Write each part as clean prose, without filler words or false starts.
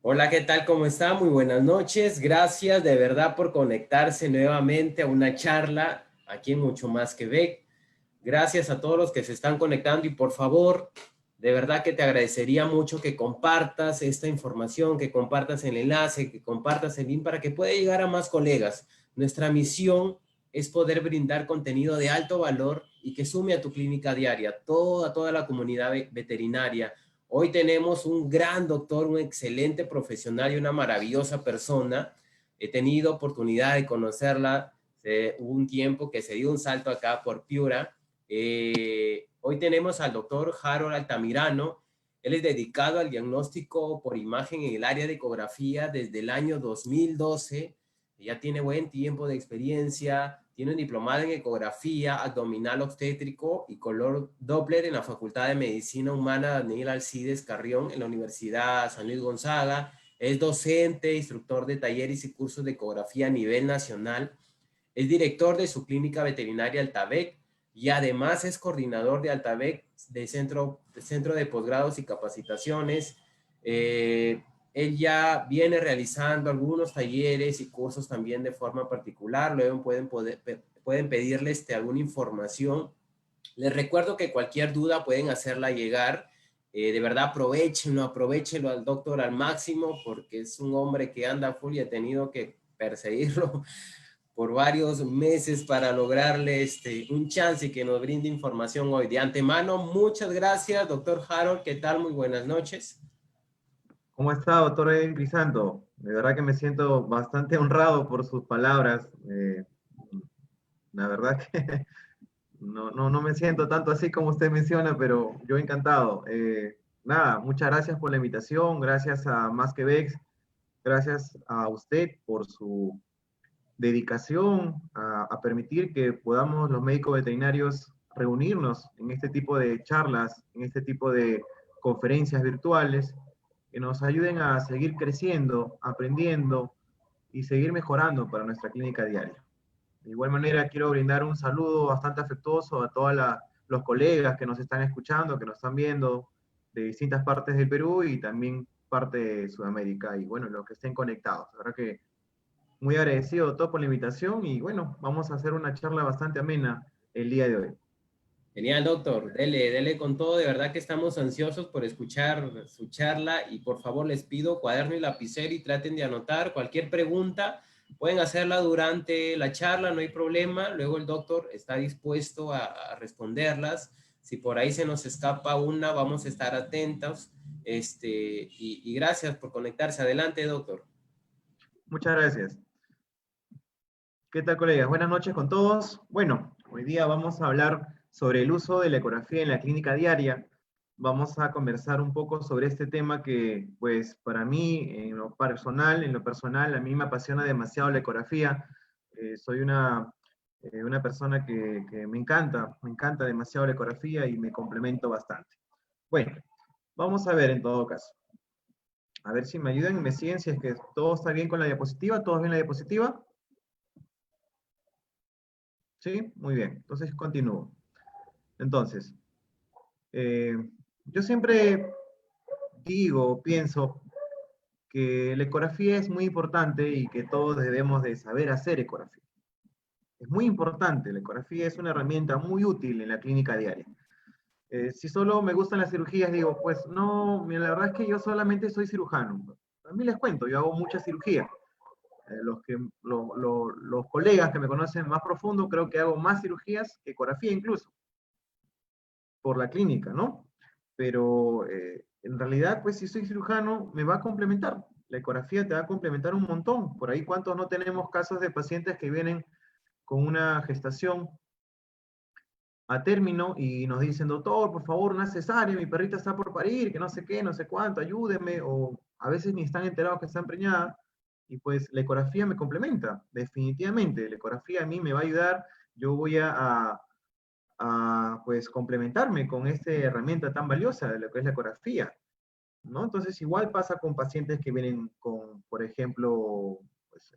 Hola, ¿qué tal? ¿Cómo está? Muy buenas noches. Gracias de verdad por conectarse nuevamente a una charla aquí en Mucho Más Quebec. Gracias a todos los que se están conectando y por favor, de verdad que te agradecería mucho que compartas esta información, que compartas el enlace, que compartas el link para que pueda llegar a más colegas. Nuestra misión es poder brindar contenido de alto valor y que sume a tu clínica diaria, toda la comunidad veterinaria. Hoy tenemos un gran doctor, un excelente profesional y una maravillosa persona. He tenido oportunidad de conocerla. Hubo un tiempo que se dio un salto acá por Piura. Hoy tenemos al doctor Harold Altamirano. Él es dedicado al diagnóstico por imagen en el área de ecografía desde el año 2012. Ya tiene buen tiempo de experiencia, tiene un diplomado en ecografía abdominal obstétrico y color Doppler en la Facultad de Medicina Humana Daniel Alcides Carrión en la Universidad San Luis Gonzaga. Es docente, instructor de talleres y cursos de ecografía a nivel nacional. Es director de su clínica veterinaria Altabec y además es coordinador de Altabec centro de posgrados y capacitaciones. Él ya viene realizando algunos talleres y cursos también de forma particular. Luego pueden pedirle alguna información. Les recuerdo que cualquier duda pueden hacerla llegar. De verdad, aprovechenlo al doctor al máximo porque es un hombre que anda full y he tenido que perseguirlo por varios meses para lograrle un chance y que nos brinde información hoy. De antemano, muchas gracias, doctor Harold. ¿Qué tal? Muy buenas noches. ¿Cómo está, doctor Edwin Crisanto? De verdad que me siento bastante honrado por sus palabras. La verdad que no me siento tanto así como usted menciona, pero yo encantado. Nada, muchas gracias por la invitación, gracias a Más que Vex, gracias a usted por su dedicación a permitir que podamos los médicos veterinarios reunirnos en este tipo de charlas, en este tipo de conferencias virtuales que nos ayuden a seguir creciendo, aprendiendo y seguir mejorando para nuestra clínica diaria. De igual manera, quiero brindar un saludo bastante afectuoso a todos los colegas que nos están escuchando, que nos están viendo de distintas partes del Perú y también parte de Sudamérica y bueno, los que estén conectados. La verdad que muy agradecido, doctor, por la invitación y bueno, vamos a hacer una charla bastante amena el día de hoy. Genial, doctor. Dele con todo. De verdad que estamos ansiosos por escuchar su charla y por favor les pido cuaderno y lapicero y traten de anotar cualquier pregunta. Pueden hacerla durante la charla, no hay problema. Luego el doctor está dispuesto a responderlas. Si por ahí se nos escapa una, vamos a estar atentos. Y gracias por conectarse. Adelante, doctor. Muchas gracias. ¿Qué tal, colegas? Buenas noches con todos. Bueno, hoy día vamos a hablar sobre el uso de la ecografía en la clínica diaria. Vamos a conversar un poco sobre este tema que, pues, para mí, en lo personal, a mí me apasiona demasiado la ecografía. Soy una persona que me encanta demasiado la ecografía y me complemento bastante. Bueno, vamos a ver en todo caso. A ver si me ayudan y me siguen si es que todo está bien con la diapositiva. ¿Todo bien la diapositiva? ¿Sí? Muy bien. Entonces continúo. Entonces, eh, yo siempre digo, pienso que la ecografía es muy importante y que todos debemos de saber hacer ecografía. Es muy importante, la ecografía es una herramienta muy útil en la clínica diaria. Si solo me gustan las cirugías, digo, pues no, mira, la verdad es que yo solamente soy cirujano. A mí les cuento, yo hago mucha cirugía. Los colegas que me conocen más profundo, creo que hago más cirugías que ecografía incluso, por la clínica, ¿no? Pero en realidad, pues si soy cirujano, me va a complementar. La ecografía te va a complementar un montón. Por ahí, ¿cuántos no tenemos casos de pacientes que vienen con una gestación a término y nos dicen, doctor, por favor, una cesárea, mi perrita está por parir, que no sé qué, no sé cuánto, ayúdeme, o a veces ni están enterados que está preñada, y pues la ecografía me complementa, definitivamente, la ecografía a mí me va a ayudar, yo voy a pues complementarme con esta herramienta tan valiosa de lo que es la ecografía, ¿no? Entonces igual pasa con pacientes que vienen con, por ejemplo, pues,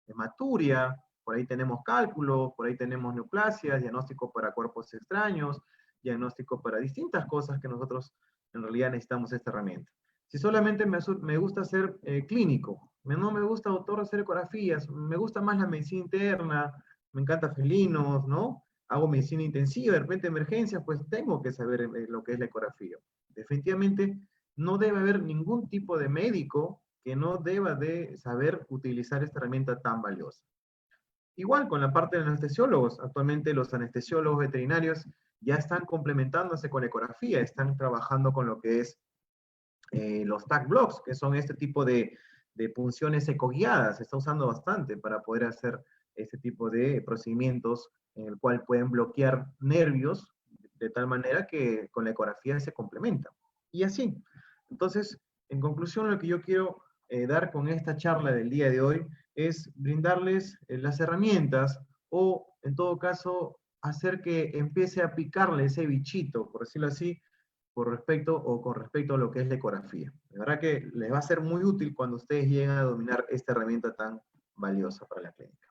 hematuria, por ahí tenemos cálculos, por ahí tenemos neoplasias, diagnóstico para cuerpos extraños, diagnóstico para distintas cosas que nosotros en realidad necesitamos esta herramienta. Si solamente me gusta ser clínico, no me gusta, doctor, hacer ecografías, me gusta más la medicina interna, me encanta felinos, ¿no? Hago medicina intensiva, de repente emergencias, pues tengo que saber lo que es la ecografía. Definitivamente no debe haber ningún tipo de médico que no deba de saber utilizar esta herramienta tan valiosa. Igual con la parte de los anestesiólogos, actualmente los anestesiólogos veterinarios ya están complementándose con la ecografía, están trabajando con lo que es los tag blocks, que son este tipo de punciones ecoguiadas, se está usando bastante para poder hacer este tipo de procedimientos en el cual pueden bloquear nervios de tal manera que con la ecografía se complementa. Y así. Entonces, en conclusión, lo que yo quiero dar con esta charla del día de hoy es brindarles las herramientas o, en todo caso, hacer que empiece a picarle ese bichito, por decirlo así, con respecto a lo que es la ecografía. De verdad que les va a ser muy útil cuando ustedes lleguen a dominar esta herramienta tan valiosa para la clínica.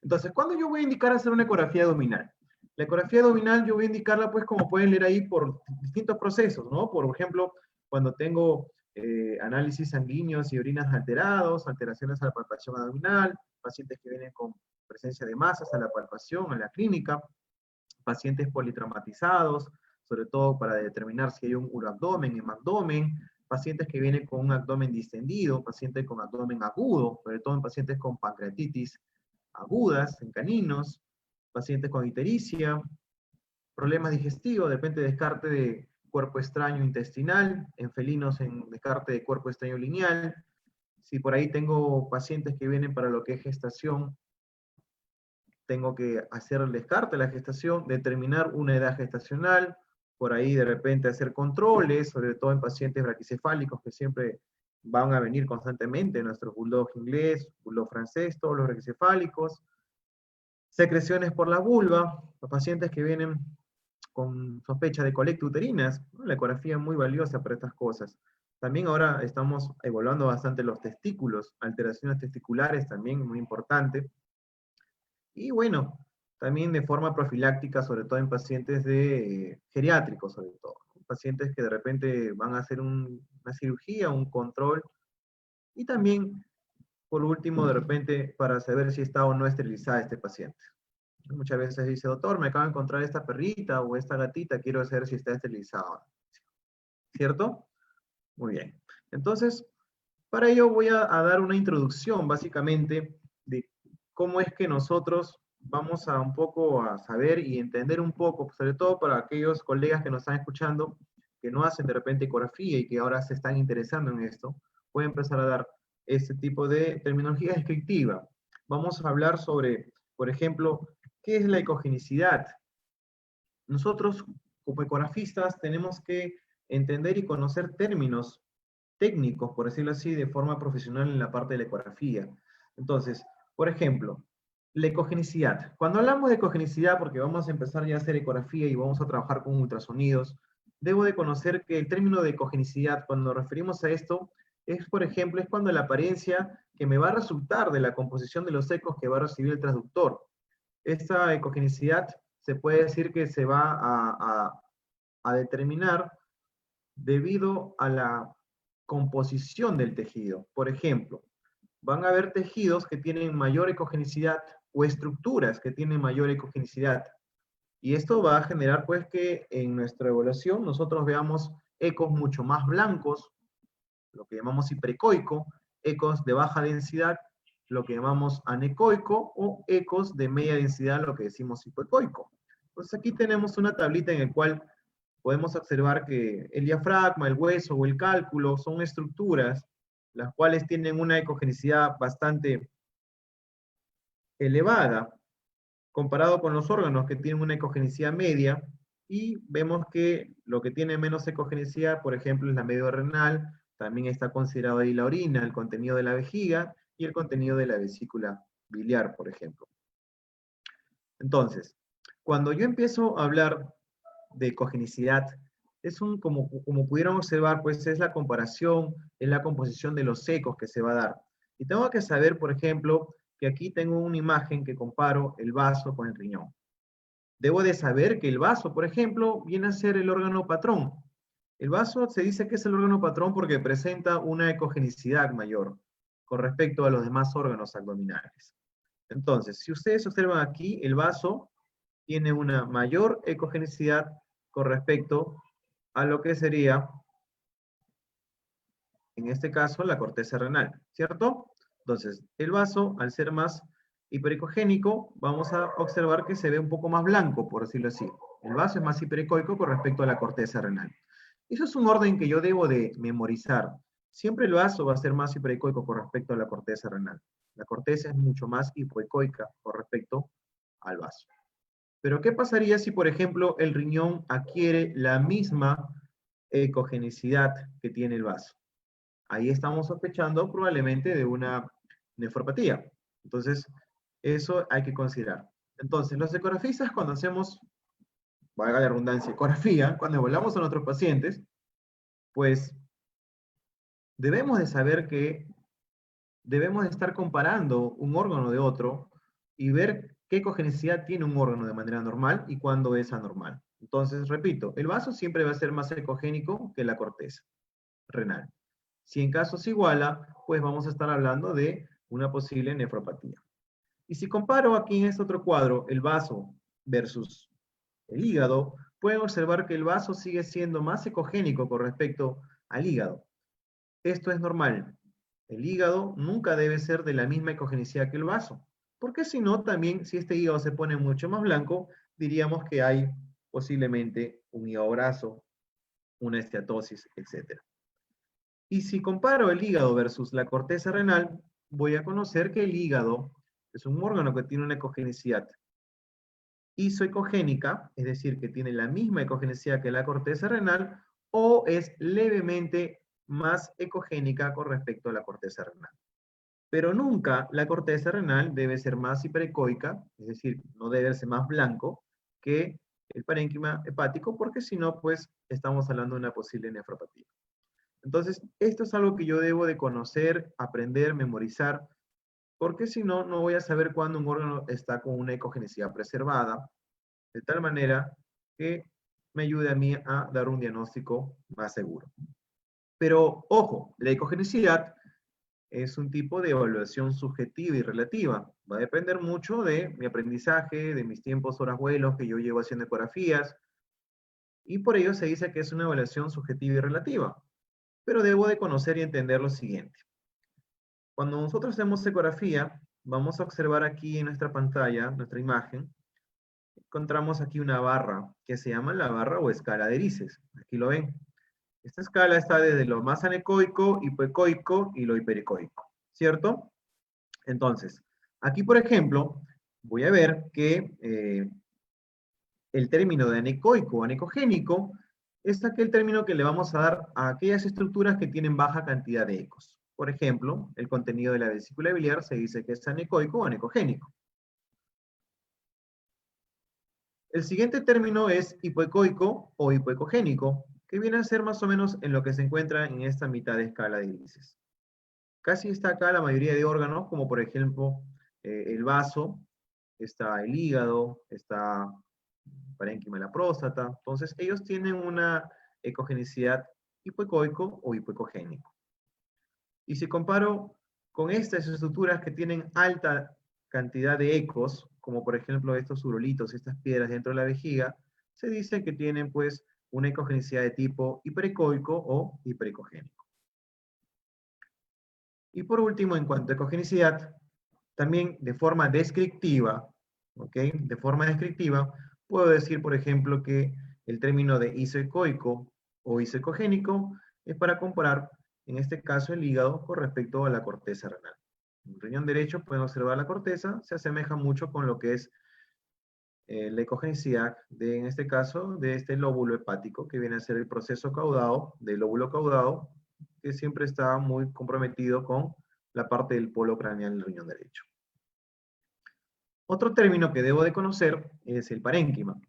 Entonces, ¿cuándo yo voy a indicar hacer una ecografía abdominal? La ecografía abdominal yo voy a indicarla, pues, como pueden leer ahí, por distintos procesos, ¿no? Por ejemplo, cuando tengo análisis sanguíneos y orinas alterados, alteraciones a la palpación abdominal, pacientes que vienen con presencia de masas a la palpación, a la clínica, pacientes politraumatizados, sobre todo para determinar si hay un uroabdomen, hemabdomen, pacientes que vienen con un abdomen distendido, pacientes con abdomen agudo, sobre todo en pacientes con pancreatitis agudas, en caninos, pacientes con ictericia, problemas digestivos, de repente descarte de cuerpo extraño intestinal, en felinos en descarte de cuerpo extraño lineal, si por ahí tengo pacientes que vienen para lo que es gestación, tengo que hacer el descarte de la gestación, determinar una edad gestacional, por ahí de repente hacer controles, sobre todo en pacientes braquicefálicos que siempre van a venir constantemente, nuestros bulldog inglés, bulldog francés, todos los braquicefálicos, secreciones por la vulva, los pacientes que vienen con sospecha de colectuterinas, ¿no? La ecografía es muy valiosa para estas cosas. También ahora estamos evaluando bastante los testículos, alteraciones testiculares también muy importante. Y bueno, también de forma profiláctica, sobre todo en pacientes geriátricos, sobre todo. Pacientes que de repente van a hacer una cirugía, un control. Y también, por último, de repente, para saber si está o no esterilizada este paciente. Muchas veces dice, doctor, me acabo de encontrar esta perrita o esta gatita, quiero saber si está esterilizada. ¿Cierto? Muy bien. Entonces, para ello voy a dar una introducción, básicamente, de cómo es que nosotros vamos a un poco a saber y entender un poco, sobre todo para aquellos colegas que nos están escuchando, que no hacen de repente ecografía y que ahora se están interesando en esto, voy a empezar a dar este tipo de terminología descriptiva. Vamos a hablar sobre, por ejemplo, ¿qué es la ecogenicidad? Nosotros, como ecografistas, tenemos que entender y conocer términos técnicos, por decirlo así, de forma profesional en la parte de la ecografía. Entonces, por ejemplo, la ecogenicidad. Cuando hablamos de ecogenicidad, porque vamos a empezar ya a hacer ecografía y vamos a trabajar con ultrasonidos, debo de conocer que el término de ecogenicidad, cuando nos referimos a esto, es, por ejemplo, es cuando la apariencia que me va a resultar de la composición de los ecos que va a recibir el transductor. Esta ecogenicidad se puede decir que se va a determinar debido a la composición del tejido. Por ejemplo, van a haber tejidos que tienen mayor ecogenicidad o estructuras que tienen mayor ecogenicidad. Y esto va a generar pues que en nuestra evaluación nosotros veamos ecos mucho más blancos, lo que llamamos hiperecoico, ecos de baja densidad, lo que llamamos anecoico, o ecos de media densidad, lo que decimos hipoecoico. Entonces aquí tenemos una tablita en la cual podemos observar que el diafragma, el hueso o el cálculo son estructuras las cuales tienen una ecogenicidad bastante elevada comparado con los órganos que tienen una ecogenicidad media, y vemos que lo que tiene menos ecogenicidad, por ejemplo, es la médula renal, también está considerado ahí la orina, el contenido de la vejiga y el contenido de la vesícula biliar, por ejemplo. Entonces, cuando yo empiezo a hablar de ecogenicidad, como pudieron observar, pues es la comparación, es la composición de los ecos que se va a dar. Y tengo que saber, por ejemplo, que aquí tengo una imagen que comparo el vaso con el riñón. Debo de saber que el vaso, por ejemplo, viene a ser el órgano patrón. El vaso se dice que es el órgano patrón porque presenta una ecogenicidad mayor con respecto a los demás órganos abdominales. Entonces, si ustedes observan aquí, el vaso tiene una mayor ecogenicidad con respecto a lo que sería, en este caso, la corteza renal, ¿cierto? Entonces, el vaso, al ser más hiperecogénico, vamos a observar que se ve un poco más blanco, por decirlo así. El vaso es más hiperecoico con respecto a la corteza renal. Eso es un orden que yo debo de memorizar. Siempre el vaso va a ser más hiperecoico con respecto a la corteza renal. La corteza es mucho más hipoecoica con respecto al vaso. Pero ¿qué pasaría si, por ejemplo, el riñón adquiere la misma ecogenicidad que tiene el vaso? Ahí estamos sospechando probablemente de una nefropatía. Entonces, eso hay que considerar. Entonces, los ecografistas cuando hacemos, valga la redundancia, ecografía, cuando evaluamos a nuestros pacientes, pues debemos de saber que debemos de estar comparando un órgano de otro y ver qué ecogenicidad tiene un órgano de manera normal y cuándo es anormal. Entonces, repito, el vaso siempre va a ser más ecogénico que la corteza renal. Si en caso se iguala, pues vamos a estar hablando de una posible nefropatía. Y si comparo aquí en este otro cuadro el vaso versus el hígado, pueden observar que el vaso sigue siendo más ecogénico con respecto al hígado. Esto es normal. El hígado nunca debe ser de la misma ecogenicidad que el vaso, porque si no, también si este hígado se pone mucho más blanco, diríamos que hay posiblemente un hígado graso, una esteatosis, etc. Y si comparo el hígado versus la corteza renal, voy a conocer que el hígado es un órgano que tiene una ecogenicidad isoecogénica, es decir, que tiene la misma ecogenicidad que la corteza renal, o es levemente más ecogénica con respecto a la corteza renal. Pero nunca la corteza renal debe ser más hiperecoica, es decir, no debe ser más blanco que el parénquima hepático, porque si no, pues estamos hablando de una posible nefropatía. Entonces, esto es algo que yo debo de conocer, aprender, memorizar, porque si no, no voy a saber cuándo un órgano está con una ecogenicidad preservada, de tal manera que me ayude a mí a dar un diagnóstico más seguro. Pero, ojo, la ecogenicidad es un tipo de evaluación subjetiva y relativa. Va a depender mucho de mi aprendizaje, de mis tiempos, horas, vuelos que yo llevo haciendo ecografías, y por ello se dice que es una evaluación subjetiva y relativa. Pero debo de conocer y entender lo siguiente. Cuando nosotros hacemos ecografía, vamos a observar aquí en nuestra pantalla, nuestra imagen, encontramos aquí una barra que se llama la barra o escala de Erices. Aquí lo ven. Esta escala está desde lo más anecoico, hipoecoico y lo hiperecoico, ¿cierto? Entonces, aquí por ejemplo, voy a ver que el término de anecoico o anecogénico es aquel término que le vamos a dar a aquellas estructuras que tienen baja cantidad de ecos. Por ejemplo, el contenido de la vesícula biliar se dice que es anecoico o anecogénico. El siguiente término es hipoecoico o hipoecogénico, que viene a ser más o menos en lo que se encuentra en esta mitad de escala de índices. Casi está acá la mayoría de órganos, como por ejemplo el vaso, está el hígado, está el parénquima de la próstata. Entonces, ellos tienen una ecogenicidad hipoecoico o hipoecogénico. Y si comparo con estas estructuras que tienen alta cantidad de ecos, como por ejemplo estos urolitos, estas piedras dentro de la vejiga, se dice que tienen pues una ecogenicidad de tipo hiperecoico o hiperecogénico. Y por último, en cuanto a ecogenicidad, también de forma descriptiva, ¿ok? De forma descriptiva, puedo decir, por ejemplo, que el término de isoecoico o isoecogénico es para comparar, en este caso, el hígado con respecto a la corteza renal. En el riñón derecho pueden observar la corteza, se asemeja mucho con lo que es la ecogenicidad de, en este caso, de este lóbulo hepático, que viene a ser el proceso caudado, del lóbulo caudado, que siempre está muy comprometido con la parte del polo craneal del riñón derecho. Otro término que debo de conocer es el parénquima.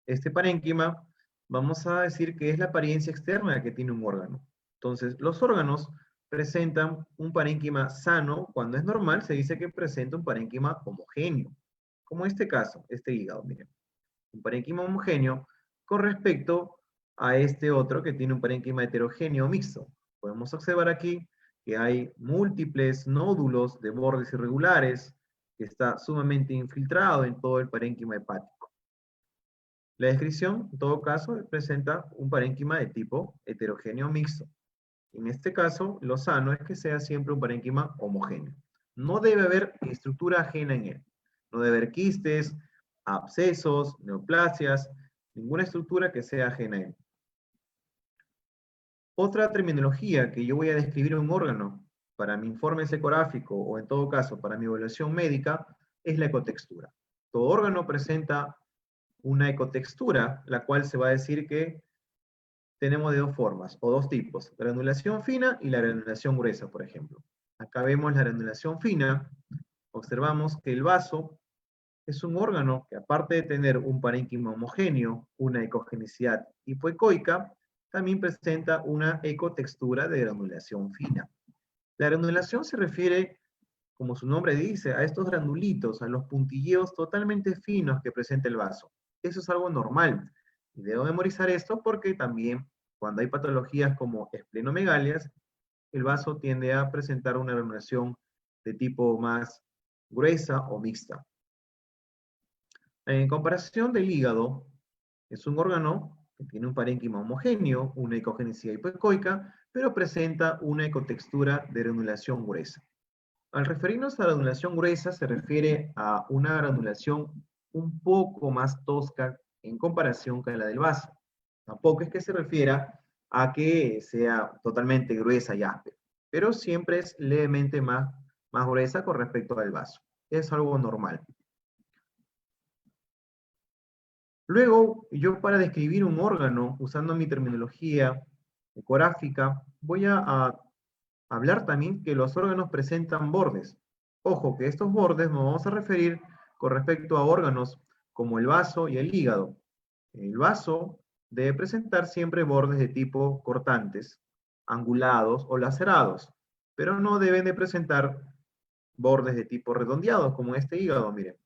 Este parénquima, vamos a decir que es la apariencia externa que tiene un órgano. Entonces, los órganos presentan un parénquima sano. Cuando es normal, se dice que presenta un parénquima homogéneo. Como este caso, este hígado, miren. Un parénquima homogéneo con respecto a este otro que tiene un parénquima heterogéneo mixto. Podemos observar aquí que hay múltiples nódulos de bordes irregulares que está sumamente infiltrado en todo el parénquima hepático. La descripción, en todo caso, presenta un parénquima de tipo heterogéneo mixto. En este caso, lo sano es que sea siempre un parénquima homogéneo. No debe haber estructura ajena en él. No debe haber quistes, abscesos, neoplasias, ninguna estructura que sea ajena a él. Otra terminología que yo voy a describir en un órgano para mi informe ecográfico o en todo caso para mi evaluación médica es la ecotextura. Todo órgano presenta una ecotextura, la cual se va a decir que tenemos de dos formas o dos tipos, la granulación fina y la granulación gruesa, por ejemplo. Acá vemos la granulación fina, observamos que el vaso es un órgano que aparte de tener un parénquima homogéneo, una ecogenicidad hipoecoica, también presenta una ecotextura de granulación fina. La granulación se refiere, como su nombre dice, a estos granulitos, a los puntilleos totalmente finos que presenta el vaso. Eso es algo normal. Y debo memorizar esto porque también cuando hay patologías como esplenomegalias, el vaso tiende a presentar una granulación de tipo más gruesa o mixta. En comparación del hígado, es un órgano que tiene un parénquima homogéneo, una ecogenicidad hipoecoica, pero presenta una ecotextura de granulación gruesa. Al referirnos a la granulación gruesa, se refiere a una granulación un poco más tosca en comparación con la del vaso. Tampoco es que se refiera a que sea totalmente gruesa y áspera, pero siempre es levemente más gruesa con respecto al vaso. Es algo normal. Luego, yo para describir un órgano, usando mi terminología ecográfica, voy a hablar también que los órganos presentan bordes. Ojo, que estos bordes nos vamos a referir con respecto a órganos como el vaso y el hígado. El vaso debe presentar siempre bordes de tipo cortantes, angulados o lacerados, pero no deben de presentar bordes de tipo redondeados, como este hígado, miren.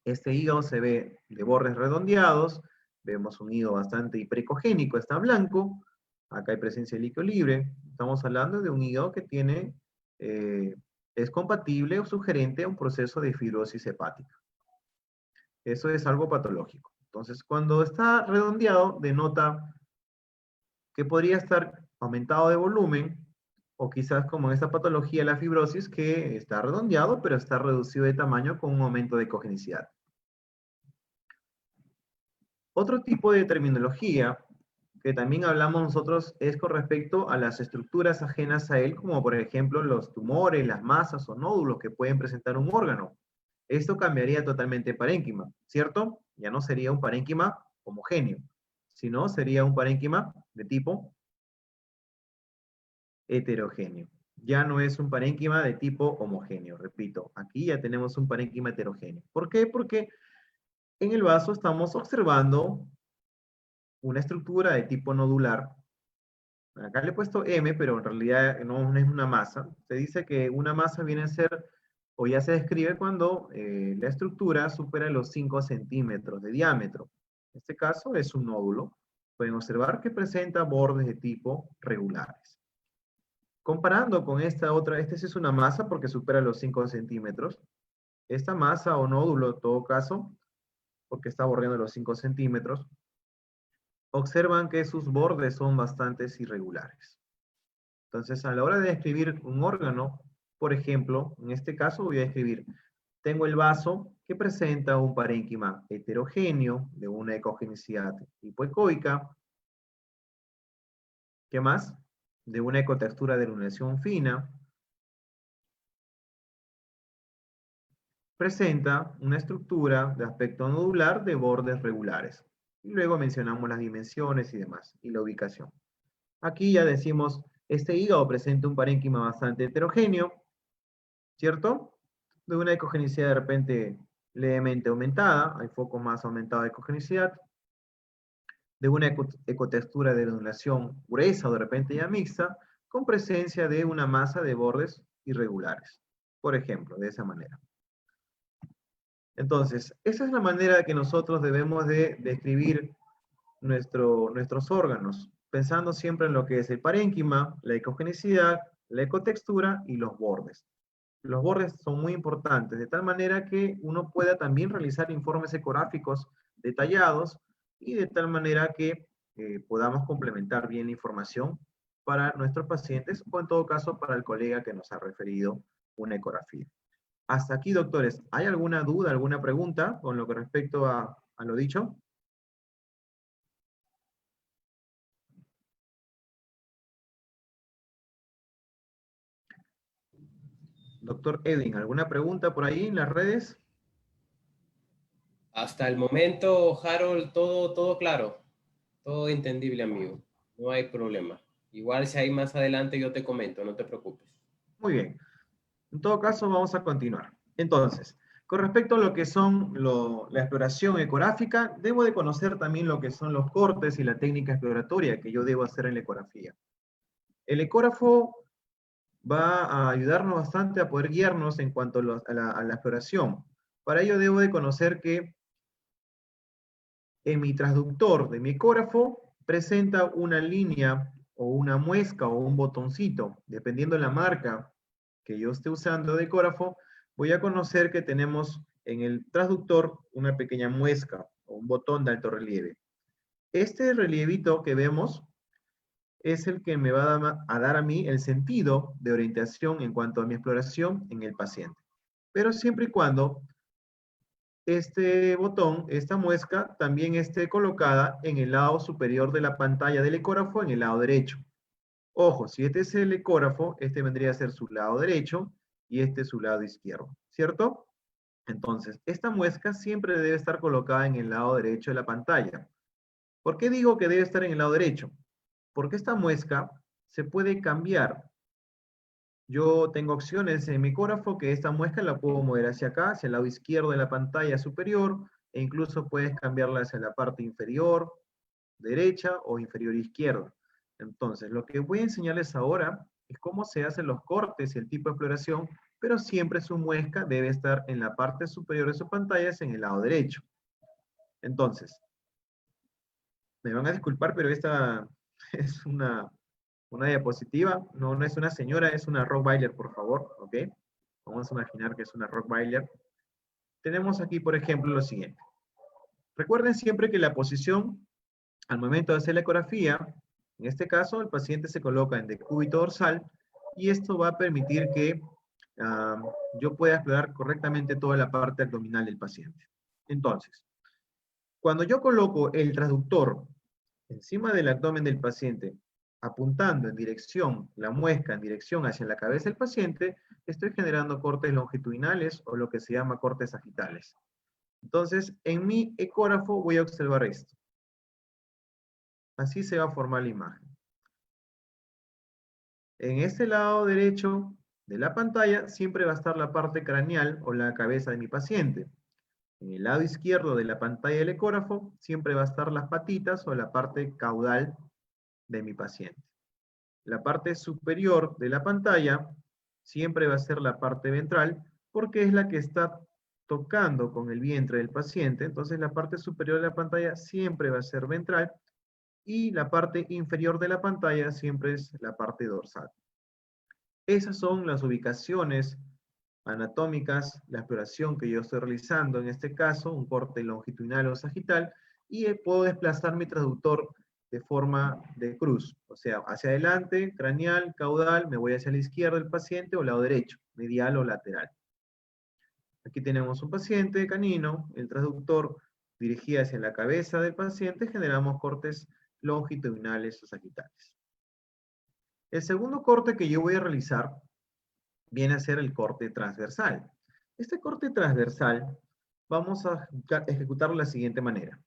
Este hígado se ve de bordes redondeados, vemos un hígado bastante hiperecogénico, está blanco, acá hay presencia de líquido libre, estamos hablando de un hígado que tiene, es compatible o sugerente a un proceso de fibrosis hepática. Eso es algo patológico. Entonces, cuando está redondeado, denota que podría estar aumentado de volumen, o quizás como en esta patología la fibrosis, que está redondeado, pero está reducido de tamaño con un aumento de ecogenicidad. Otro tipo de terminología que también hablamos nosotros es con respecto a las estructuras ajenas a él, como por ejemplo los tumores, las masas o nódulos que pueden presentar un órgano. Esto cambiaría totalmente el parénquima, ¿cierto? Ya no sería un parénquima homogéneo, sino sería un parénquima de tipo heterogéneo. Ya no es un parénquima de tipo homogéneo, repito, aquí ya tenemos un parénquima heterogéneo. ¿Por qué? Porque en el vaso estamos observando una estructura de tipo nodular. Acá le he puesto M, pero en realidad no es una masa. Se dice que una masa viene a ser, o ya se describe cuando la estructura supera los 5 centímetros de diámetro. En este caso es un nódulo. Pueden observar que presenta bordes de tipo regulares. Comparando con esta otra, esta sí es una masa porque supera los 5 centímetros. Esta masa o nódulo, en todo caso, porque está bordeando los 5 centímetros, observan que sus bordes son bastante irregulares. Entonces, a la hora de describir un órgano, por ejemplo, en este caso voy a describir, tengo el vaso que presenta un parénquima heterogéneo de una ecogenicidad hipoecoica. ¿Qué más? De una ecotextura de iluminación fina. Presenta una estructura de aspecto nodular de bordes regulares. Y luego mencionamos las dimensiones y demás, y la ubicación. Aquí ya decimos, este hígado presenta un parénquima bastante heterogéneo, ¿cierto? De una ecogenicidad de repente levemente aumentada, hay focos más aumentados de ecogenicidad, de una ecotextura de granulación gruesa o de repente ya mixta, con presencia de una masa de bordes irregulares. Por ejemplo, de esa manera. Entonces, esa es la manera que nosotros debemos de describir nuestros órganos, pensando siempre en lo que es el parénquima, la ecogenicidad, la ecotextura y los bordes. Los bordes son muy importantes, de tal manera que uno pueda también realizar informes ecográficos detallados y de tal manera que podamos complementar bien la información para nuestros pacientes o en todo caso para el colega que nos ha referido una ecografía. Hasta aquí, doctores. ¿Hay alguna duda, alguna pregunta con lo que respecto a lo dicho? Doctor Edwin, ¿alguna pregunta por ahí en las redes? Hasta el momento, Harold, todo claro, todo entendible, amigo. No hay problema. Igual si hay más adelante yo te comento, no te preocupes. Muy bien. En todo caso, vamos a continuar. Entonces, con respecto a lo que son la exploración ecográfica, debo de conocer también lo que son los cortes y la técnica exploratoria que yo debo hacer en la ecografía. El ecógrafo va a ayudarnos bastante a poder guiarnos en cuanto a la exploración. Para ello debo de conocer que en mi transductor de mi ecógrafo presenta una línea o una muesca o un botoncito, dependiendo de la marca que yo esté usando de ecógrafo, voy a conocer que tenemos en el transductor una pequeña muesca o un botón de alto relieve. Este relievito que vemos es el que me va a dar a mí el sentido de orientación en cuanto a mi exploración en el paciente. Pero siempre y cuando este botón, esta muesca, también esté colocada en el lado superior de la pantalla del ecógrafo, en el lado derecho. Ojo, si este es el ecógrafo, este vendría a ser su lado derecho y este es su lado izquierdo, ¿cierto? Entonces, esta muesca siempre debe estar colocada en el lado derecho de la pantalla. ¿Por qué digo que debe estar en el lado derecho? Porque esta muesca se puede cambiar. Yo tengo opciones en mi ecógrafo que esta muesca la puedo mover hacia acá, hacia el lado izquierdo de la pantalla superior, e incluso puedes cambiarla hacia la parte inferior, derecha o inferior izquierda. Entonces, lo que voy a enseñarles ahora es cómo se hacen los cortes y el tipo de exploración, pero siempre su muesca debe estar en la parte superior de su pantalla, en el lado derecho. Entonces, me van a disculpar, pero esta es una diapositiva, no es una señora, es una Rottweiler, por favor, ¿ok? Vamos a imaginar que es una Rottweiler. Tenemos aquí, por ejemplo, lo siguiente. Recuerden siempre que la posición al momento de hacer la ecografía, en este caso, el paciente se coloca en decúbito dorsal y esto va a permitir que yo pueda explorar correctamente toda la parte abdominal del paciente. Entonces, cuando yo coloco el transductor encima del abdomen del paciente, apuntando en dirección, la muesca en dirección hacia la cabeza del paciente, estoy generando cortes longitudinales o lo que se llama cortes sagitales. Entonces, en mi ecógrafo voy a observar esto. Así se va a formar la imagen. En este lado derecho de la pantalla siempre va a estar la parte craneal o la cabeza de mi paciente. En el lado izquierdo de la pantalla del ecógrafo siempre va a estar las patitas o la parte caudal de mi paciente. La parte superior de la pantalla siempre va a ser la parte ventral porque es la que está tocando con el vientre del paciente. Entonces la parte superior de la pantalla siempre va a ser ventral y la parte inferior de la pantalla siempre es la parte dorsal. Esas son las ubicaciones anatómicas, la exploración que yo estoy realizando, en este caso, un corte longitudinal o sagital, y puedo desplazar mi traductor de forma de cruz, o sea, hacia adelante, craneal, caudal, me voy hacia la izquierda del paciente o lado derecho, medial o lateral. Aquí tenemos un paciente canino, el transductor dirigido hacia la cabeza del paciente, generamos cortes longitudinales o sagitales. El segundo corte que yo voy a realizar viene a ser el corte transversal. Este corte transversal vamos a ejecutarlo de la siguiente manera.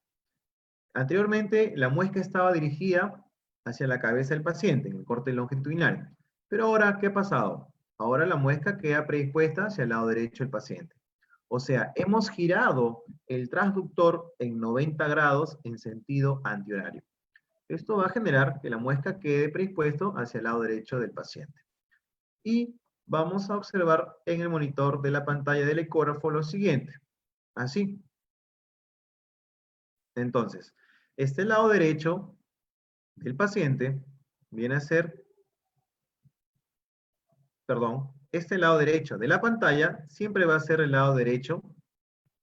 Anteriormente la muesca estaba dirigida hacia la cabeza del paciente en el corte longitudinal. Pero ahora, ¿qué ha pasado? Ahora la muesca queda predispuesta hacia el lado derecho del paciente. O sea, hemos girado el transductor en 90 grados en sentido antihorario. Esto va a generar que la muesca quede predispuesto hacia el lado derecho del paciente. Y vamos a observar en el monitor de la pantalla del ecógrafo lo siguiente. Así. Entonces, Este lado derecho del paciente viene a ser, perdón, este lado derecho de la pantalla siempre va a ser el lado derecho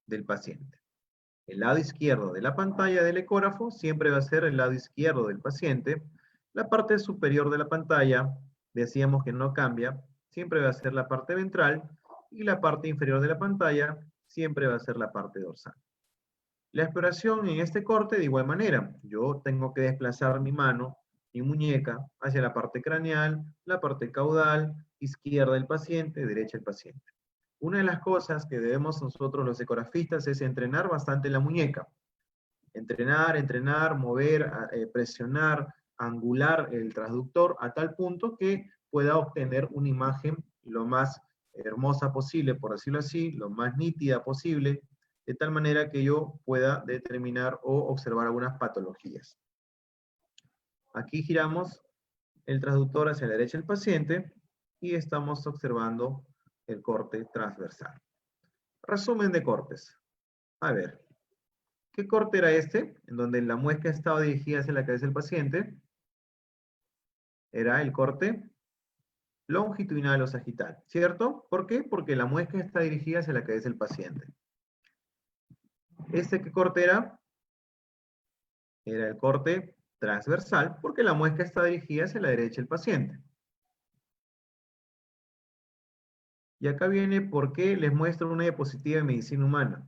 del paciente. El lado izquierdo de la pantalla del ecógrafo siempre va a ser el lado izquierdo del paciente. La parte superior de la pantalla, decíamos que no cambia, siempre va a ser la parte ventral, y la parte inferior de la pantalla siempre va a ser la parte dorsal. La exploración en este corte de igual manera. Yo tengo que desplazar mi mano, mi muñeca, hacia la parte craneal, la parte caudal, izquierda del paciente, derecha del paciente. Una de las cosas que debemos nosotros los ecografistas es entrenar bastante la muñeca. Entrenar, mover, presionar, angular el transductor a tal punto que pueda obtener una imagen lo más hermosa posible, por decirlo así, lo más nítida posible, de tal manera que yo pueda determinar o observar algunas patologías. Aquí giramos el transductor hacia la derecha del paciente y estamos observando el corte transversal. Resumen de cortes. A ver, ¿qué corte era este? En donde la muesca estaba dirigida hacia la cabeza del paciente. Era el corte longitudinal o sagital, ¿cierto? ¿Por qué? Porque la muesca está dirigida hacia la cabeza del paciente. ¿Este qué corte era? Era el corte transversal, porque la muesca está dirigida hacia la derecha del paciente. Y acá viene por qué les muestro una diapositiva de medicina humana.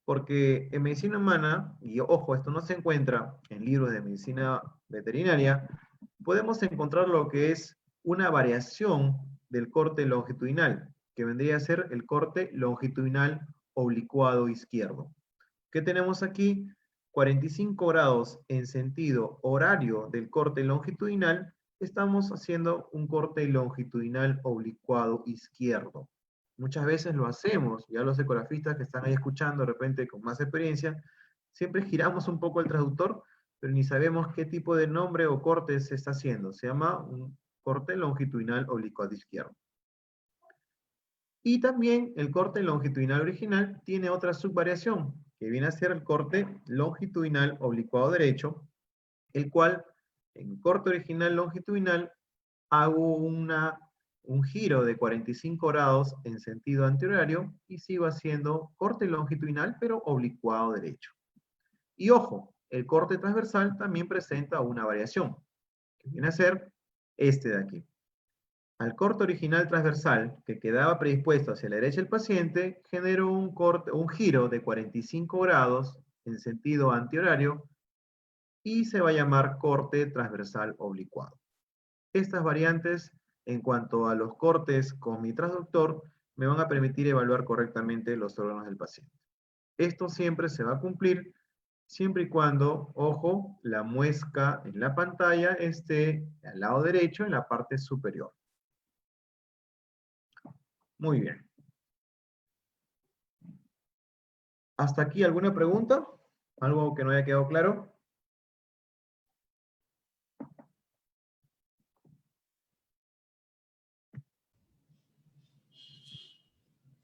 Porque en medicina humana, y ojo, esto no se encuentra en libros de medicina veterinaria, podemos encontrar lo que es una variación del corte longitudinal, que vendría a ser el corte longitudinal oblicuado izquierdo. ¿Qué tenemos aquí? 45 grados en sentido horario del corte longitudinal, estamos haciendo un corte longitudinal oblicuado izquierdo. Muchas veces lo hacemos, ya los ecografistas que están ahí escuchando de repente con más experiencia, siempre giramos un poco el traductor, pero ni sabemos qué tipo de nombre o corte se está haciendo. Se llama un corte longitudinal oblicuado izquierdo. Y también el corte longitudinal original tiene otra subvariación, que viene a ser el corte longitudinal oblicuado derecho, el cual en corte original longitudinal hago un giro de 45 grados en sentido antihorario y sigo haciendo corte longitudinal pero oblicuado derecho. Y ojo, el corte transversal también presenta una variación, que viene a ser este de aquí. Al corte original transversal, que quedaba predispuesto hacia la derecha del paciente, generó un giro de 45 grados en sentido antihorario y se va a llamar corte transversal oblicuado. Estas variantes, en cuanto a los cortes con mi transductor, me van a permitir evaluar correctamente los órganos del paciente. Esto siempre se va a cumplir siempre y cuando, ojo, la muesca en la pantalla esté al lado derecho en la parte superior. Muy bien. ¿Hasta aquí alguna pregunta? ¿Algo que no haya quedado claro?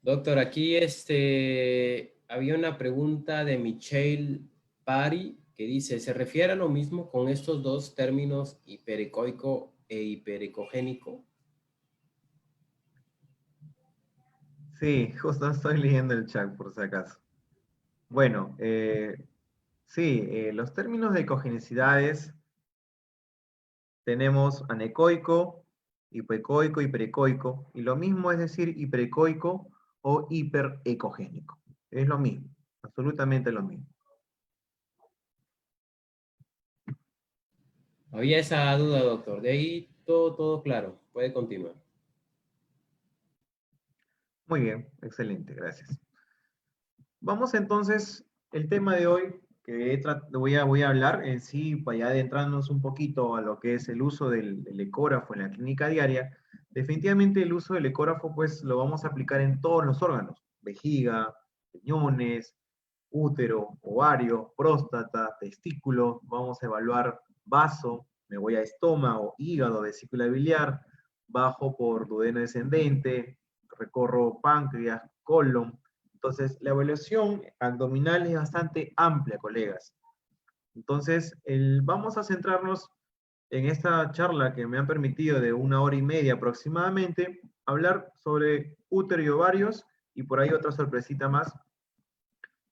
Doctor, aquí había una pregunta de Michelle Pari que dice, ¿se refiere a lo mismo con estos dos términos hiperecoico e hiperecogénico? Sí, justo estoy leyendo el chat por si acaso. Bueno, sí, los términos de ecogenicidades tenemos anecoico, hipecoico, hiperecoico, y lo mismo es decir hiperecoico o hiperecogénico. Es lo mismo, absolutamente lo mismo. Había esa duda, doctor. De ahí todo claro. Puede continuar. Muy bien, excelente, gracias. Vamos entonces, el tema de hoy que voy a hablar en sí, para ya adentrarnos un poquito a lo que es el uso del ecógrafo en la clínica diaria. Definitivamente el uso del ecógrafo pues lo vamos a aplicar en todos los órganos, vejiga, riñones, útero, ovario, próstata, testículo, vamos a evaluar vaso, me voy a estómago, hígado, vesícula biliar, bajo por duodeno descendente, recorro páncreas, colon. Entonces, la evaluación abdominal es bastante amplia, colegas. Entonces, vamos a centrarnos en esta charla que me han permitido de 1 hora y media aproximadamente, hablar sobre útero y ovarios y por ahí otra sorpresita más,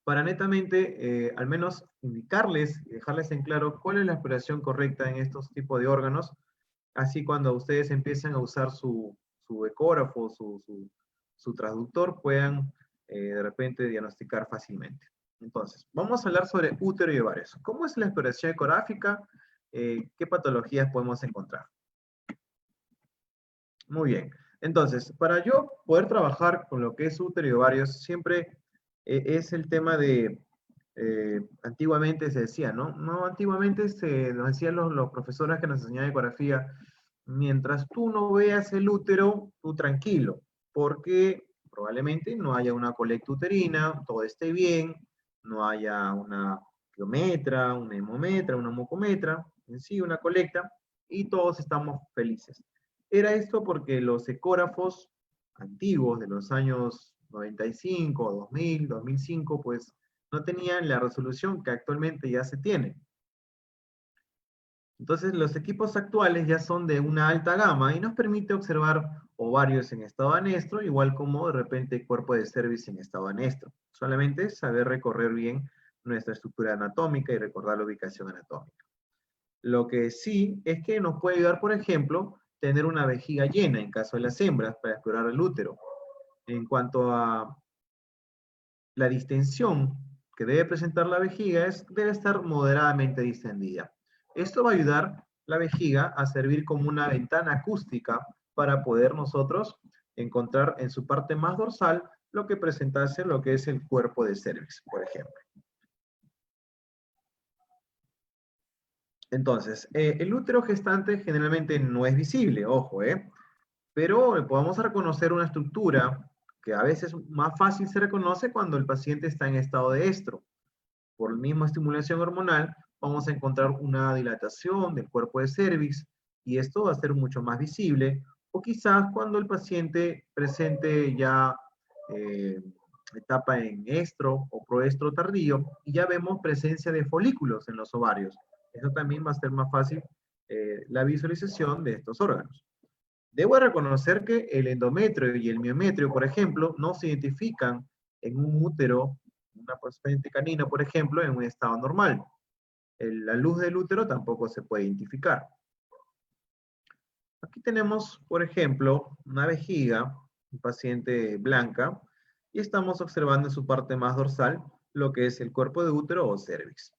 para netamente, al menos indicarles y dejarles en claro cuál es la exploración correcta en estos tipos de órganos, así cuando ustedes empiecen a usar su ecógrafo, su traductor, puedan de repente diagnosticar fácilmente. Entonces, vamos a hablar sobre útero y ovarios. ¿Cómo es la exploración ecográfica? ¿Qué patologías podemos encontrar? Muy bien. Entonces, para yo poder trabajar con lo que es útero y ovarios, siempre es el tema de, antiguamente se decía, ¿no? No, antiguamente nos decían los profesores que nos enseñaban ecografía, mientras tú no veas el útero, tú tranquilo, porque probablemente no haya una colecta uterina, todo esté bien, no haya una piometra, una hemometra, una mucometra, en sí una colecta, y todos estamos felices. Era esto porque los ecógrafos antiguos de los años 95, 2000, 2005, pues no tenían la resolución que actualmente ya se tiene. Entonces los equipos actuales ya son de una alta gama y nos permite observar ovarios en estado anestro, igual como de repente cuerpo de cervix en estado anestro. Solamente saber recorrer bien nuestra estructura anatómica y recordar la ubicación anatómica. Lo que sí es que nos puede ayudar, por ejemplo, tener una vejiga llena en caso de las hembras para explorar el útero. En cuanto a la distensión que debe presentar la vejiga, debe estar moderadamente distendida. Esto va a ayudar la vejiga a servir como una ventana acústica para poder nosotros encontrar en su parte más dorsal lo que presentase lo que es el cuerpo de cervix, por ejemplo. Entonces, el útero gestante generalmente no es visible, ojo, pero podemos reconocer una estructura que a veces más fácil se reconoce cuando el paciente está en estado de estro. Por la misma estimulación hormonal, vamos a encontrar una dilatación del cuerpo de cervix y esto va a ser mucho más visible, o quizás cuando el paciente presente ya eh, etapa en estro o proestro tardío y ya vemos presencia de folículos en los ovarios. Eso también va a ser más fácil la visualización de estos órganos. Debo reconocer que el endometrio y el miometrio, por ejemplo, no se identifican en un útero, una paciente canina, por ejemplo, en un estado normal. La luz del útero tampoco se puede identificar. Aquí tenemos, por ejemplo, una vejiga, un paciente blanca, y estamos observando en su parte más dorsal lo que es el cuerpo de útero o cervix.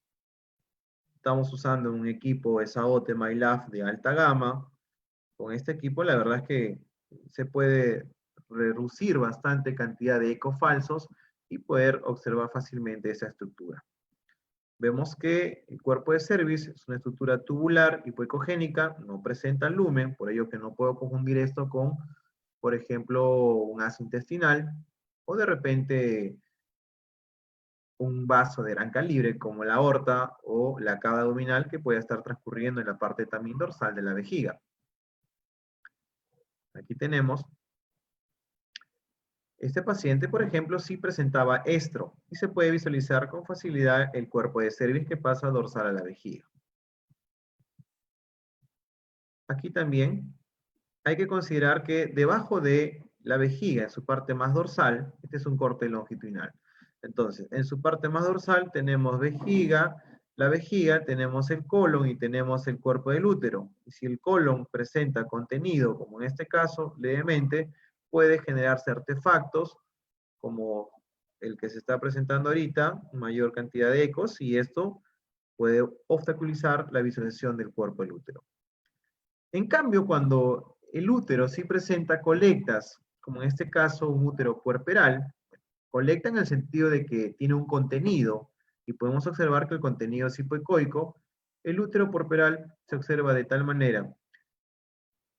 Estamos usando un equipo Esaote MyLab de alta gama. Con este equipo la verdad es que se puede reducir bastante cantidad de ecos falsos y poder observar fácilmente esa estructura. Vemos que el cuerpo de cervix es una estructura tubular hipoecogénica, no presenta lumen, por ello que no puedo confundir esto con, por ejemplo, un asa intestinal o de repente un vaso de gran calibre como la aorta o la cava abdominal que puede estar transcurriendo en la parte también dorsal de la vejiga. Aquí tenemos, este paciente, por ejemplo, sí presentaba estro y se puede visualizar con facilidad el cuerpo de cervix que pasa dorsal a la vejiga. Aquí también hay que considerar que debajo de la vejiga, en su parte más dorsal, este es un corte longitudinal. Entonces, en su parte más dorsal tenemos vejiga, la vejiga, tenemos el colon y tenemos el cuerpo del útero. Y si el colon presenta contenido, como en este caso, levemente, puede generarse artefactos, como el que se está presentando ahorita, mayor cantidad de ecos, y esto puede obstaculizar la visualización del cuerpo del útero. En cambio, cuando el útero sí presenta colectas, como en este caso un útero puerperal, colecta en el sentido de que tiene un contenido, y podemos observar que el contenido es hipoecoico, el útero puerperal se observa de tal manera,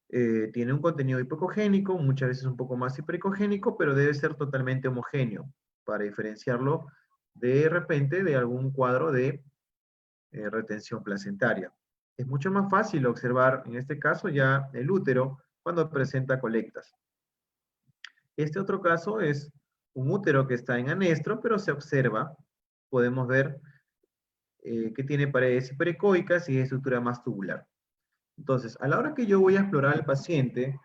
tiene un contenido hipoecogénico, muchas veces un poco más hiperecogénico, pero debe ser totalmente homogéneo, para diferenciarlo de repente de algún cuadro de retención placentaria. Es mucho más fácil observar, en este caso, ya el útero cuando presenta colectas. Este otro caso es un útero que está en anestro, pero se observa, podemos ver que tiene paredes hiperecoicas y es estructura más tubular. Entonces, a la hora que yo voy a explorar al paciente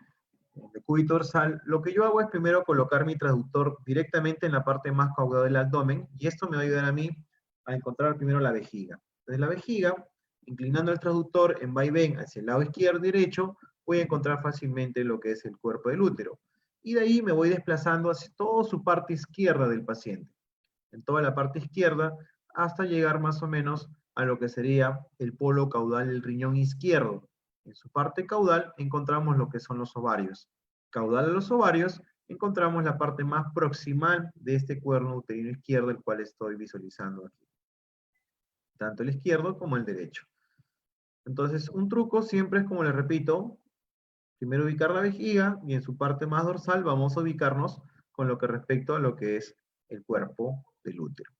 de cúbito dorsal, lo que yo hago es primero colocar mi traductor directamente en la parte más caudal del abdomen, y esto me va a ayudar a mí a encontrar primero la vejiga. Desde la vejiga, inclinando el traductor en vaivén hacia el lado izquierdo y derecho, voy a encontrar fácilmente lo que es el cuerpo del útero. Y de ahí me voy desplazando hacia toda su parte izquierda del paciente, en toda la parte izquierda, hasta llegar más o menos a lo que sería el polo caudal del riñón izquierdo. En su parte caudal encontramos lo que son los ovarios. Caudal de los ovarios encontramos la parte más proximal de este cuerno uterino izquierdo, el cual estoy visualizando aquí. Tanto el izquierdo como el derecho. Entonces, un truco siempre es, como les repito, primero ubicar la vejiga y en su parte más dorsal vamos a ubicarnos con lo que respecta a lo que es el cuerpo del útero.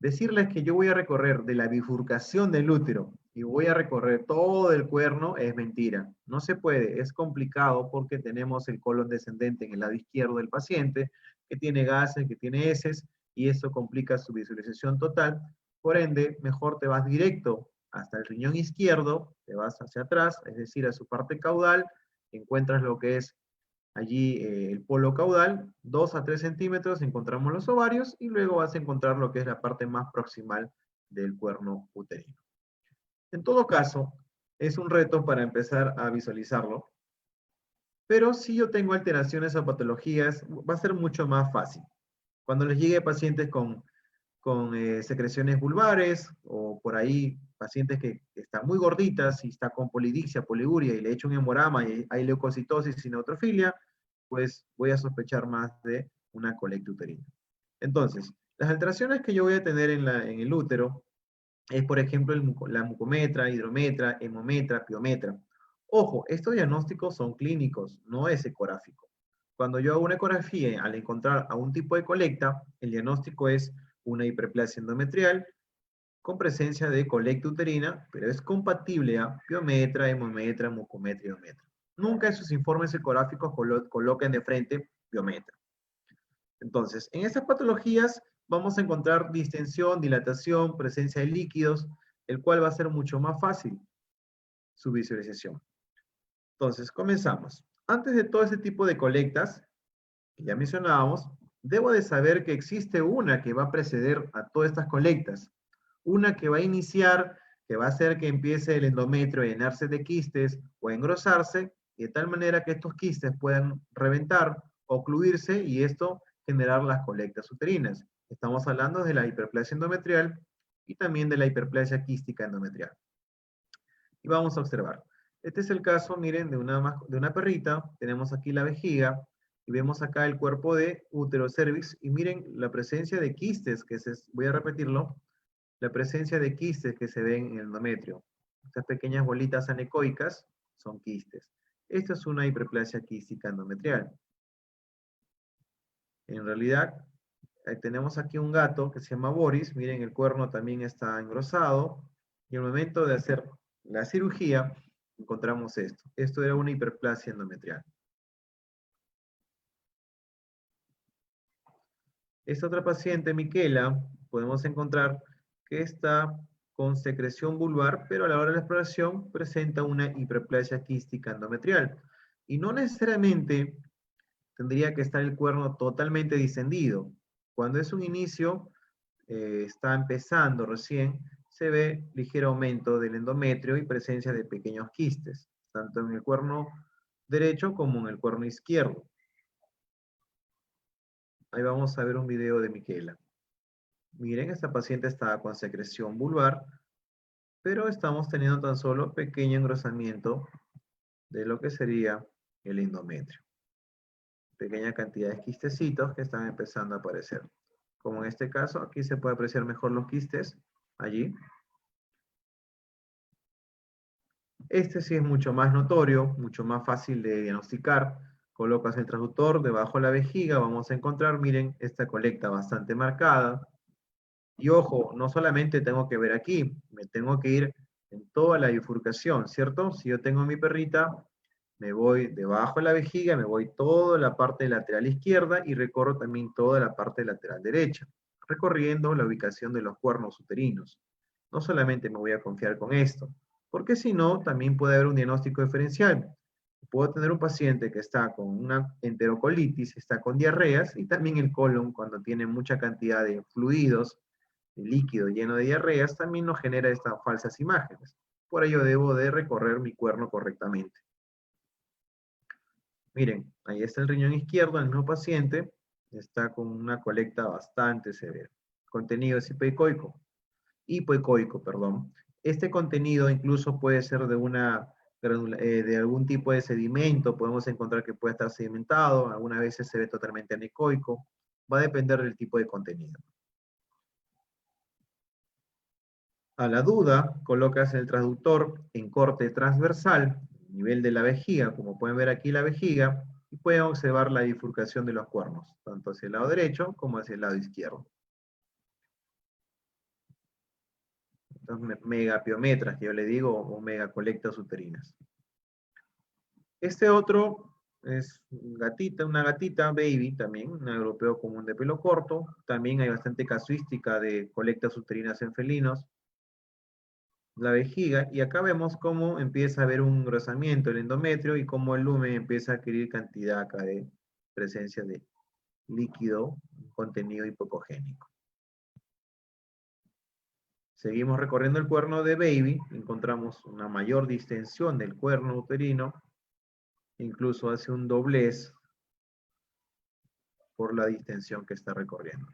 Decirles que yo voy a recorrer de la bifurcación del útero y voy a recorrer todo el cuerno es mentira. No se puede, es complicado porque tenemos el colon descendente en el lado izquierdo del paciente, que tiene gases, que tiene heces, y eso complica su visualización total. Por ende, mejor te vas directo hasta el riñón izquierdo, te vas hacia atrás, es decir, a su parte caudal, encuentras lo que es allí el polo caudal, 2 a 3 centímetros, encontramos los ovarios y luego vas a encontrar lo que es la parte más proximal del cuerno uterino. En todo caso, es un reto para empezar a visualizarlo, pero si yo tengo alteraciones o patologías, va a ser mucho más fácil. Cuando les llegue pacientes con secreciones vulvares o por ahí pacientes que están muy gorditas y está con polidicsia, poliuria y le echo un hemorama y hay leucocitosis y neutrofilia, pues voy a sospechar más de una colecta uterina. Entonces, las alteraciones que yo voy a tener en el útero es, por ejemplo, la mucometra, hidrometra, hemometra, piometra. Ojo, estos diagnósticos son clínicos, no es ecográfico. Cuando yo hago una ecografía al encontrar a un tipo de colecta, el diagnóstico es una hiperplasia endometrial con presencia de colecta uterina, pero es compatible a piometra, hemometra, mucometra y hidrometra. Nunca en sus informes ecográficos coloquen de frente piometra. Entonces, en estas patologías vamos a encontrar distensión, dilatación, presencia de líquidos, el cual va a ser mucho más fácil su visualización. Entonces, comenzamos. Antes de todo este tipo de colectas, que ya mencionábamos, debo de saber que existe una que va a preceder a todas estas colectas. Una que va a iniciar, que va a hacer que empiece el endometrio a llenarse de quistes o a engrosarse, de tal manera que estos quistes puedan reventar, ocluirse y esto generar las colectas uterinas. Estamos hablando de la hiperplasia endometrial y también de la hiperplasia quística endometrial. Y vamos a observar. Este es el caso, miren, de una perrita. Tenemos aquí la vejiga y vemos acá el cuerpo de útero cervix. Y miren la presencia de quistes, voy a repetirlo, la presencia de quistes que se ven en el endometrio. Estas pequeñas bolitas anecoicas son quistes. Esto es una hiperplasia quística endometrial. En realidad, tenemos aquí un gato que se llama Boris. Miren, el cuerno también está engrosado. Y al momento de hacer la cirugía, encontramos esto. Esto era una hiperplasia endometrial. Esta otra paciente, Miquela, podemos encontrar que está con secreción vulvar, pero a la hora de la exploración presenta una hiperplasia quística endometrial. Y no necesariamente tendría que estar el cuerno totalmente distendido. Cuando es un inicio, está empezando recién, se ve ligero aumento del endometrio y presencia de pequeños quistes, tanto en el cuerno derecho como en el cuerno izquierdo. Ahí vamos a ver un video de Miquela. Miren, esta paciente está con secreción vulvar, pero estamos teniendo tan solo pequeño engrosamiento de lo que sería el endometrio. Pequeña cantidad de quistecitos que están empezando a aparecer. Como en este caso, aquí se puede apreciar mejor los quistes, allí. Este sí es mucho más notorio, mucho más fácil de diagnosticar. Colocas el transductor debajo de la vejiga, vamos a encontrar, miren, esta colecta bastante marcada. Y ojo, no solamente tengo que ver aquí, me tengo que ir en toda la bifurcación, ¿cierto? Si yo tengo mi perrita, me voy debajo de la vejiga, me voy toda la parte lateral izquierda y recorro también toda la parte lateral derecha, recorriendo la ubicación de los cuernos uterinos. No solamente me voy a confiar con esto, porque si no, también puede haber un diagnóstico diferencial. Puedo tener un paciente que está con una enterocolitis, está con diarreas, y también el colon, cuando tiene mucha cantidad de fluidos, de líquido lleno de diarreas, también nos genera estas falsas imágenes. Por ello debo de recorrer mi cuerno correctamente. Miren, ahí está el riñón izquierdo del mismo paciente, está con una colecta bastante severa. Contenido es hipoecoico, perdón. Este contenido incluso puede ser de algún tipo de sedimento, podemos encontrar que puede estar sedimentado, algunas veces se ve totalmente anecoico, va a depender del tipo de contenido. A la duda, colocas el transductor en corte transversal, nivel de la vejiga, como pueden ver aquí la vejiga, y pueden observar la bifurcación de los cuernos, tanto hacia el lado derecho como hacia el lado izquierdo. Entonces, megapiometras, que yo le digo, o megacolectas uterinas. Este otro es una gatita baby también, un europeo común de pelo corto. También hay bastante casuística de colectas uterinas en felinos. La vejiga, y acá vemos cómo empieza a haber un engrosamiento del endometrio y cómo el lumen empieza a adquirir cantidad acá de presencia de líquido, contenido hipocogénico. Seguimos recorriendo el cuerno de baby, encontramos una mayor distensión del cuerno uterino, incluso hace un doblez por la distensión que está recorriendo.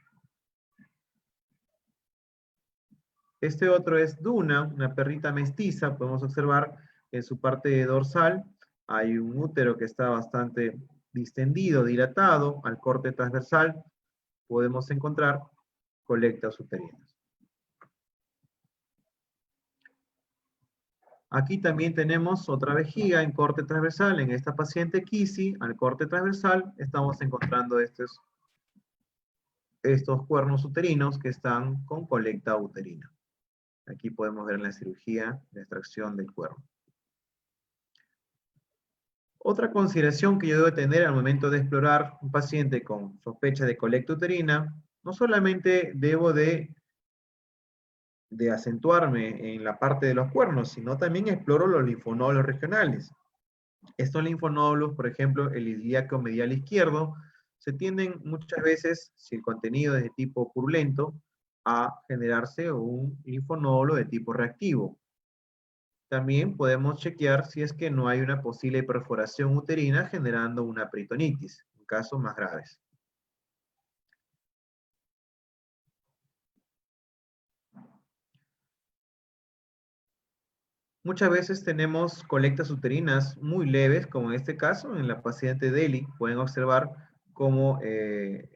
Este otro es Duna, una perrita mestiza. Podemos observar que en su parte dorsal hay un útero que está bastante distendido, dilatado. Al corte transversal podemos encontrar colectas uterinas. Aquí también tenemos otra vejiga en corte transversal. En esta paciente Kissy, al corte transversal, estamos encontrando estos cuernos uterinos que están con colecta uterina. Aquí podemos ver en la cirugía la extracción del cuerno. Otra consideración que yo debo tener al momento de explorar un paciente con sospecha de colecta uterina, no solamente debo de acentuarme en la parte de los cuernos, sino también exploro los linfonodos regionales. Estos linfonodos, por ejemplo, el ilíaco medial izquierdo, se tienden muchas veces, si el contenido es de tipo purulento, a generarse un linfonodo de tipo reactivo. También podemos chequear si es que no hay una posible perforación uterina generando una peritonitis, en casos más graves. Muchas veces tenemos colectas uterinas muy leves, como en este caso, en la paciente Deli. Pueden observar cómo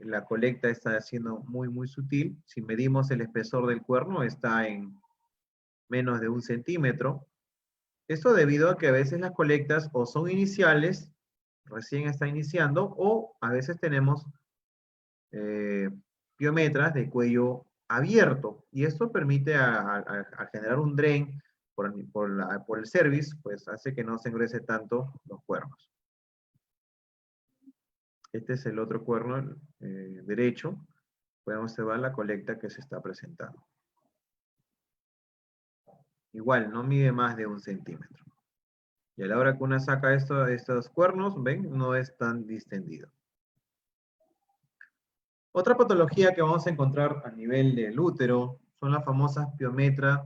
la colecta está siendo muy sutil. Si medimos el espesor del cuerno, está en menos de 1 centímetro. Esto debido a que a veces las colectas o son iniciales, recién está iniciando, o a veces tenemos piometras de cuello abierto, y esto permite a generar un drain por el cervix, pues hace que no se engrese tanto los cuernos. Este es el otro cuerno derecho. Podemos observar la colecta que se está presentando. Igual, no mide más de 1 centímetro. Y a la hora que uno saca estos cuernos, ven, no es tan distendido. Otra patología que vamos a encontrar a nivel del útero son las famosas piometras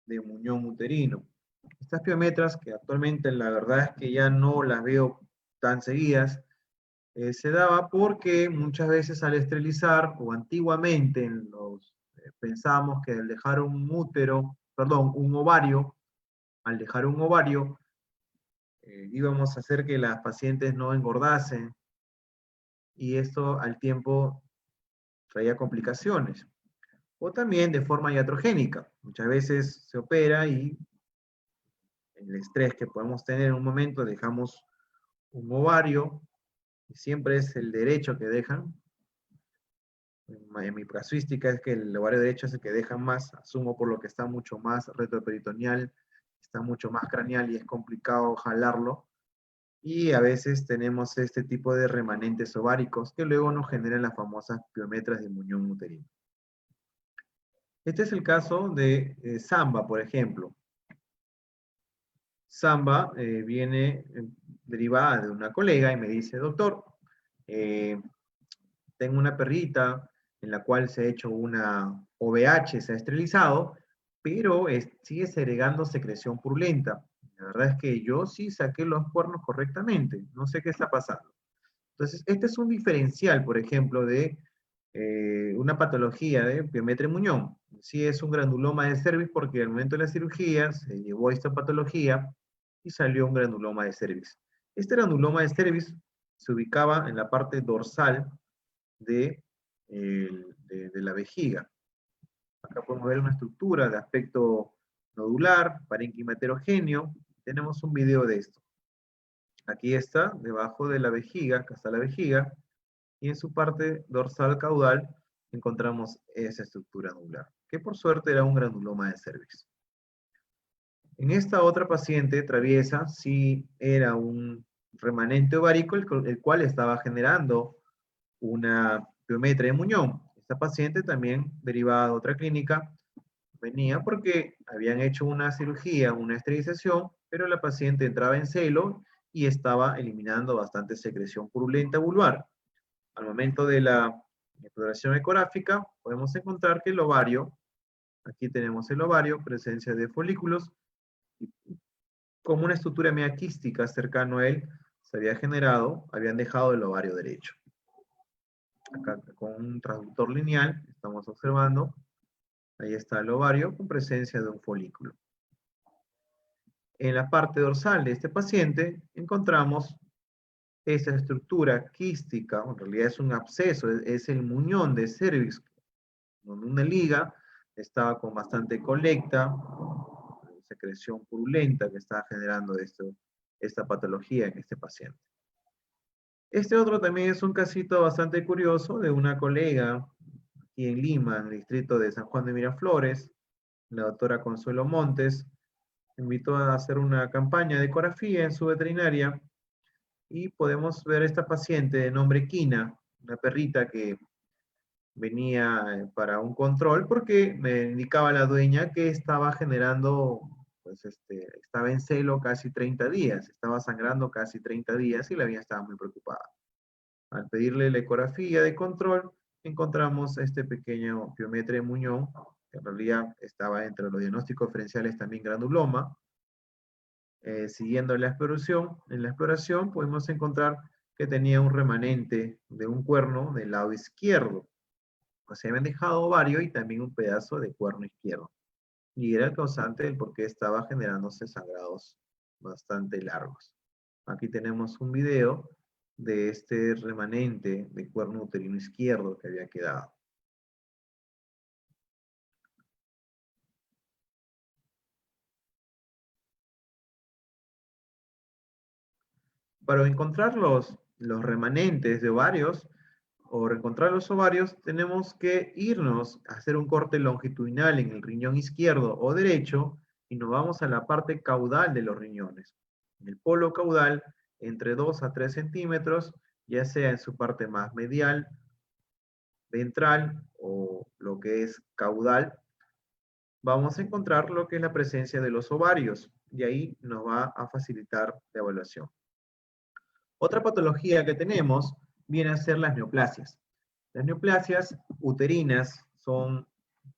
de muñón uterino. Estas piometras, que actualmente la verdad es que ya no las veo tan seguidas, se daba porque muchas veces al esterilizar, o antiguamente pensábamos que al dejar un ovario, al dejar un ovario, íbamos a hacer que las pacientes no engordasen, y esto al tiempo traía complicaciones. O también de forma iatrogénica. Muchas veces se opera y el estrés que podemos tener en un momento dejamos un ovario, y siempre es el derecho que dejan. En mi casuística es que el ovario derecho es el que dejan más, asumo por lo que está mucho más retroperitoneal, está mucho más craneal y es complicado jalarlo. Y a veces tenemos este tipo de remanentes ováricos que luego nos generan las famosas piometras de muñón uterino. Este es el caso de Samba, por ejemplo. Samba viene derivada de una colega y me dice, doctor, eh, tengo una perrita en la cual se ha hecho una OVH, se ha esterilizado, pero sigue segregando secreción purulenta. La verdad es que yo sí saqué los cuernos correctamente, no sé qué está pasando. Entonces, este es un diferencial, por ejemplo, de una patología de Pyometra muñón. Sí es un granuloma de cervix porque al momento de la cirugía se llevó esta patología y salió un granuloma de cervix. Este granuloma de cervix se ubicaba en la parte dorsal de la vejiga. Acá podemos ver una estructura de aspecto nodular, parénquima heterogéneo. Tenemos un video de esto. Aquí está, debajo de la vejiga, acá está la vejiga, y en su parte dorsal caudal encontramos esa estructura nodular, que por suerte era un granuloma de cervix. En esta otra paciente traviesa, sí era un remanente ovárico, el cual estaba generando una pyometra de muñón. Esta paciente también derivada de otra clínica, venía porque habían hecho una cirugía, una esterilización, pero la paciente entraba en celo y estaba eliminando bastante secreción purulenta vulvar. Al momento de la exploración ecográfica, podemos encontrar que el ovario, aquí tenemos el ovario, presencia de folículos, y como una estructura media cercano a él se había generado, habían dejado el ovario derecho. Acá con un transductor lineal estamos observando, ahí está el ovario con presencia de un folículo. En la parte dorsal de este paciente encontramos esa estructura quística, en realidad es un absceso, es el muñón de cervix, donde una liga estaba con bastante colecta, secreción purulenta que estaba generando esta patología en este paciente. Este otro también es un casito bastante curioso de una colega aquí en Lima, en el distrito de San Juan de Miraflores, la doctora Consuelo Montes, invitó a hacer una campaña de ecografía en su veterinaria y podemos ver esta paciente de nombre Kina, una perrita que venía para un control porque me indicaba la dueña que estaba generando, pues estaba en celo casi 30 días, estaba sangrando casi 30 días y la dueña estaba muy preocupada. Al pedirle la ecografía de control, encontramos este pequeño pyometra de muñón, que en realidad estaba entre los diagnósticos diferenciales también granuloma. Siguiendo la exploración, en la exploración podemos encontrar que tenía un remanente de un cuerno del lado izquierdo. O sea, habían dejado ovario y también un pedazo de cuerno izquierdo. Y era el causante del por qué estaba generándose sangrados bastante largos. Aquí tenemos un video de este remanente de cuerno uterino izquierdo que había quedado. Para encontrar los remanentes de ovarios o encontrar los ovarios, tenemos que irnos a hacer un corte longitudinal en el riñón izquierdo o derecho y nos vamos a la parte caudal de los riñones. En el polo caudal, entre 2 a 3 centímetros, ya sea en su parte más medial, ventral o lo que es caudal, vamos a encontrar lo que es la presencia de los ovarios y ahí nos va a facilitar la evaluación. Otra patología que tenemos viene a ser las neoplasias. Las neoplasias uterinas son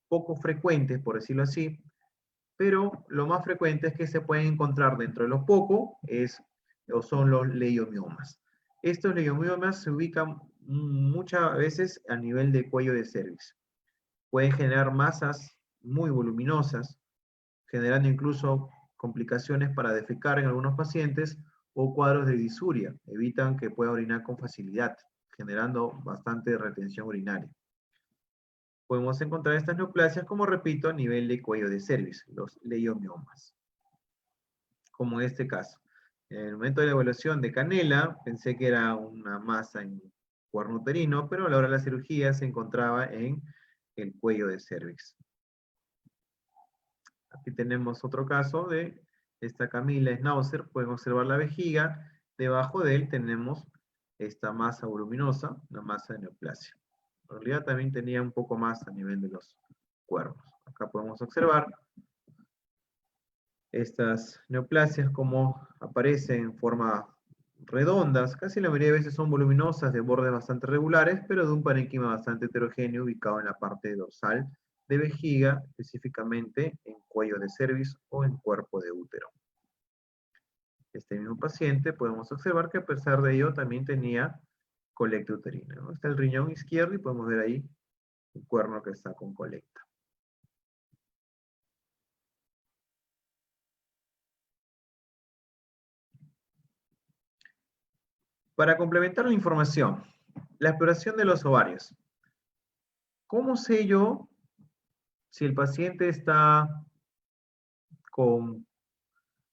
poco frecuentes, por decirlo así, pero lo más frecuente es que se pueden encontrar dentro de los poco, o son los leiomiomas. Estos leiomiomas se ubican muchas veces a nivel de cuello de cervix. Pueden generar masas muy voluminosas, generando incluso complicaciones para defecar en algunos pacientes o cuadros de disuria. Evitan que pueda orinar con facilidad, generando bastante retención urinaria. Podemos encontrar estas neoplasias, como repito, a nivel de cuello de cervix, los leiomiomas. Como en este caso. En el momento de la evaluación de canela, pensé que era una masa en cuerno uterino, pero a la hora de la cirugía se encontraba en el cuello de cervix. Aquí tenemos otro caso de esta Camila Schnauzer. Pueden observar la vejiga. Debajo de él tenemos esta masa voluminosa, la masa de neoplasia. En realidad también tenía un poco más a nivel de los cuernos. Acá podemos observar estas neoplasias como aparecen en forma redondas, casi la mayoría de veces son voluminosas, de bordes bastante regulares, pero de un parénquima bastante heterogéneo ubicado en la parte dorsal de vejiga, específicamente en cuello de cervix o en cuerpo de útero. Este mismo paciente podemos observar que a pesar de ello también tenía colecta uterina, ¿no? Está el riñón izquierdo y podemos ver ahí un cuerno que está con colecta. Para complementar la información, la exploración de los ovarios. ¿Cómo sé yo si el paciente está con,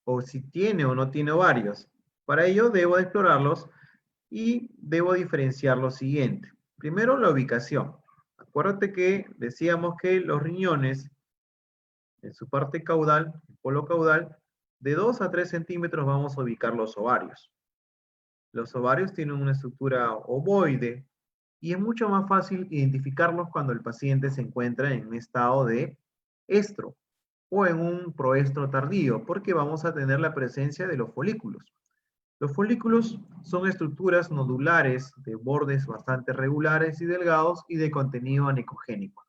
o si tiene o no tiene ovarios? Para ello debo de explorarlos y debo diferenciar lo siguiente. Primero, la ubicación. Acuérdate que decíamos que los riñones, en su parte caudal, el polo caudal, de 2 a 3 centímetros vamos a ubicar los ovarios. Los ovarios tienen una estructura ovoide y es mucho más fácil identificarlos cuando el paciente se encuentra en un estado de estro o en un proestro tardío, porque vamos a tener la presencia de los folículos. Los folículos son estructuras nodulares de bordes bastante regulares y delgados y de contenido anicogénico.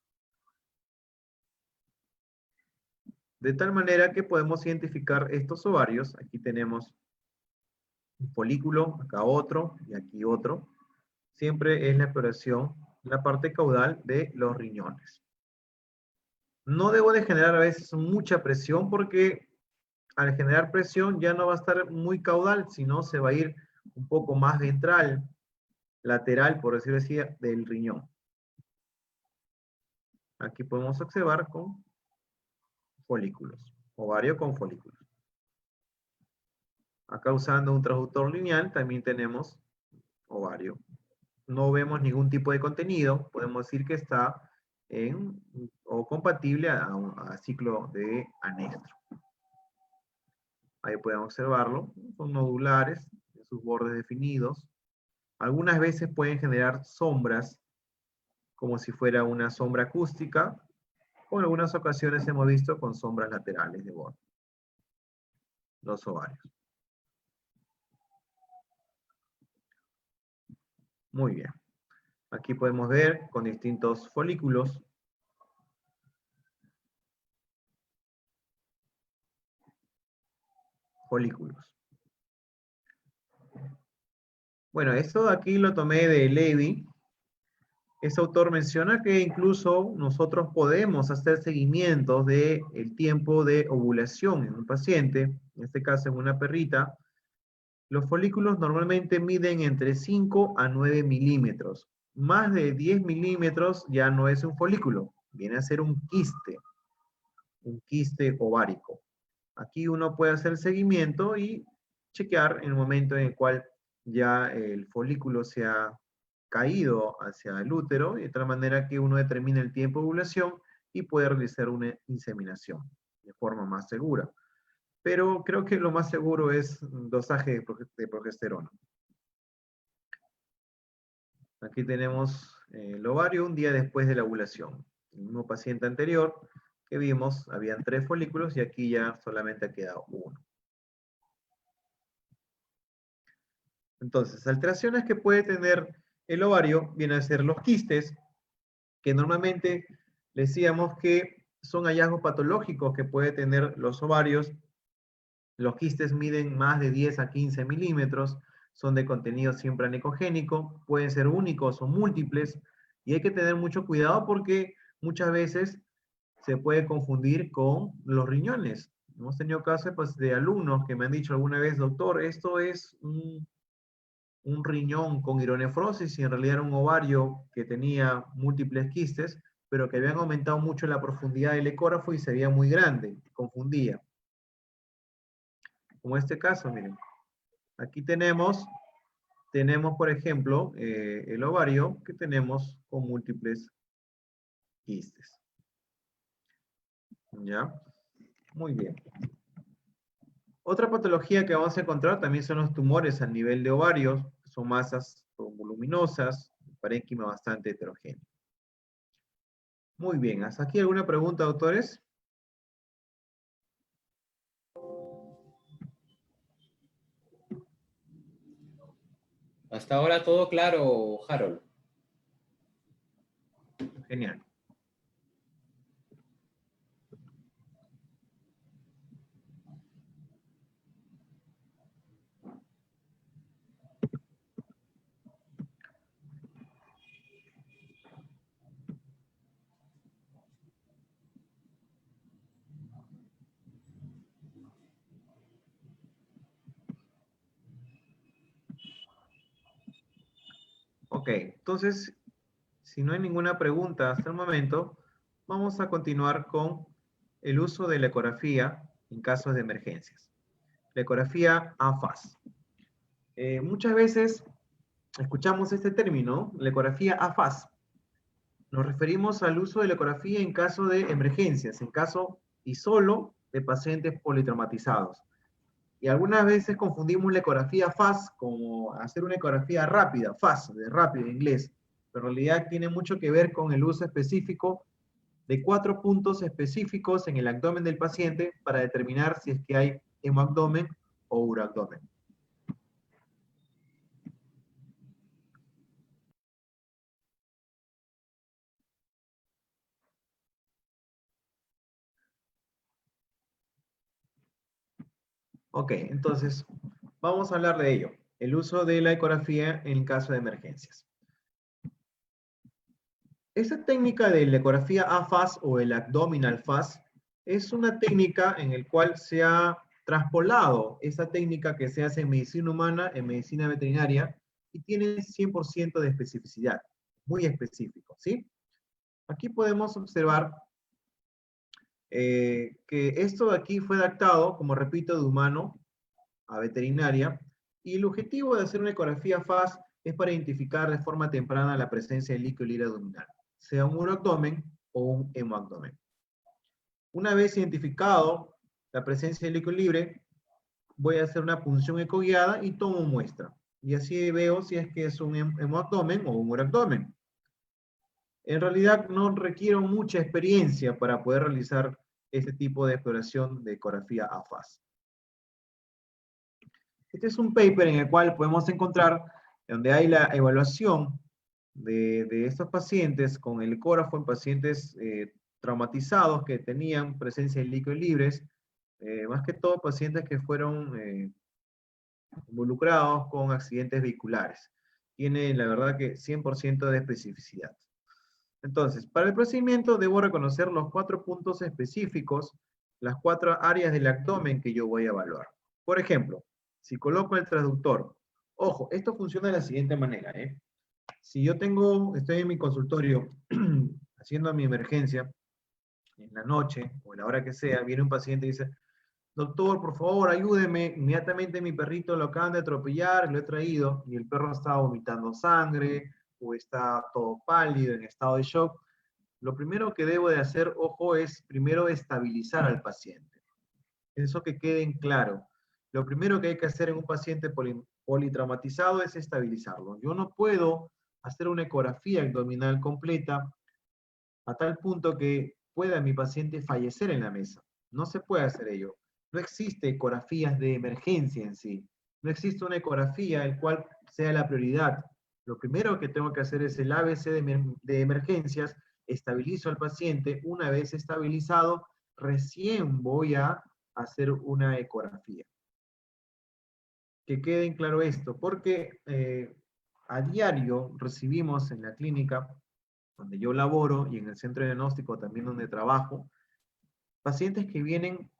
De tal manera que podemos identificar estos ovarios. Aquí tenemos un folículo, acá otro y aquí otro. Siempre es la exploración, la parte caudal de los riñones. No debo de generar a veces mucha presión porque al generar presión ya no va a estar muy caudal, sino se va a ir un poco más ventral, lateral, por decirlo así, del riñón. Aquí podemos observar con folículos, ovario con folículos. Acá usando un transductor lineal también tenemos ovario. No vemos ningún tipo de contenido, podemos decir que está en o compatible a ciclo de anestro. Ahí pueden observarlo, son nodulares, en sus bordes definidos. Algunas veces pueden generar sombras, como si fuera una sombra acústica, o en algunas ocasiones hemos visto con sombras laterales de borde. Los ovarios. Muy bien. Aquí podemos ver con distintos folículos. Bueno, esto aquí lo tomé de Levy. Este autor menciona que incluso nosotros podemos hacer seguimientos del tiempo de ovulación en un paciente, en este caso en una perrita. Los folículos normalmente miden entre 5 a 9 milímetros. Más de 10 milímetros ya no es un folículo, viene a ser un quiste ovárico. Aquí uno puede hacer seguimiento y chequear en el momento en el cual ya el folículo se ha caído hacia el útero, de tal manera que uno determina el tiempo de ovulación y puede realizar una inseminación de forma más segura. Pero creo que lo más seguro es dosaje de progesterona. Aquí tenemos el ovario un día después de la ovulación. El mismo paciente anterior que vimos, habían 3 folículos y aquí ya solamente ha quedado 1. Entonces, alteraciones que puede tener el ovario vienen a ser los quistes, que normalmente decíamos que son hallazgos patológicos que puede tener los ovarios. Los quistes miden más de 10 a 15 milímetros, son de contenido siempre anicogénico, pueden ser únicos o múltiples, y hay que tener mucho cuidado porque muchas veces se puede confundir con los riñones. Hemos tenido casos pues, de alumnos que me han dicho alguna vez, doctor, esto es un riñón con hidronefrosis y en realidad era un ovario que tenía múltiples quistes, pero que habían aumentado mucho la profundidad del ecógrafo y se veía muy grande, confundía. Como este caso, miren. Aquí tenemos por ejemplo, el ovario que tenemos con múltiples quistes. ¿Ya? Muy bien. Otra patología que vamos a encontrar también son los tumores a nivel de ovarios, que son masas voluminosas, parénquima bastante heterogénea. Muy bien, ¿hasta aquí alguna pregunta, doctores? Hasta ahora todo claro, Harold. Genial. Ok, entonces, si no hay ninguna pregunta hasta el momento, vamos a continuar con el uso de la ecografía en casos de emergencias. La ecografía AFAS. Muchas veces escuchamos este término, la ecografía AFAS. Nos referimos al uso de la ecografía en caso de emergencias, en caso y solo de pacientes politraumatizados. Y algunas veces confundimos la ecografía FAS como hacer una ecografía rápida, FAS, de rápido en inglés, pero en realidad tiene mucho que ver con el uso específico de 4 puntos específicos en el abdomen del paciente para determinar si es que hay hemoabdomen o uroabdomen. Ok, entonces vamos a hablar de ello, el uso de la ecografía en caso de emergencias. Esta técnica de la ecografía AFAS o el abdominal FAS es una técnica en la cual se ha traspolado esa técnica que se hace en medicina humana, en medicina veterinaria, y tiene 100% de especificidad, muy específico, ¿sí? Aquí podemos observar que esto de aquí fue adaptado, como repito, de humano a veterinaria, y el objetivo de hacer una ecografía FAS es para identificar de forma temprana la presencia de líquido libre abdominal, sea un uroabdomen o un hemoabdomen. Una vez identificado la presencia de líquido libre, voy a hacer una punción ecoguiada y tomo muestra. Y así veo si es que es un hemoabdomen o un uroabdomen. En realidad no requiero mucha experiencia para poder realizar este tipo de exploración de ecografía AFAS. Este es un paper en el cual podemos encontrar donde hay la evaluación de estos pacientes con el ecógrafo en pacientes traumatizados que tenían presencia de líquidos libres, más que todo pacientes que fueron involucrados con accidentes vehiculares. Tiene, la verdad, que 100% de especificidad. Entonces, para el procedimiento debo reconocer los 4 puntos específicos, las 4 áreas del abdomen que yo voy a evaluar. Por ejemplo, si coloco el transductor, ojo, esto funciona de la siguiente manera, ¿eh? Si yo estoy en mi consultorio haciendo mi emergencia, en la noche o en la hora que sea, viene un paciente y dice, doctor, por favor, ayúdeme, inmediatamente mi perrito lo acaban de atropellar, lo he traído, y el perro está vomitando sangre, o está todo pálido, en estado de shock. Lo primero que debo de hacer, ojo, es primero estabilizar al paciente. Eso que quede en claro. Lo primero que hay que hacer en un paciente politraumatizado es estabilizarlo. Yo no puedo hacer una ecografía abdominal completa a tal punto que pueda mi paciente fallecer en la mesa. No se puede hacer ello. No existe ecografías de emergencia en sí. No existe una ecografía el cual sea la prioridad. Lo primero que tengo que hacer es el ABC de emergencias, estabilizo al paciente. Una vez estabilizado, recién voy a hacer una ecografía. Que quede en claro esto, porque a diario recibimos en la clínica donde yo laboro y en el centro de diagnóstico también donde trabajo, pacientes que vienen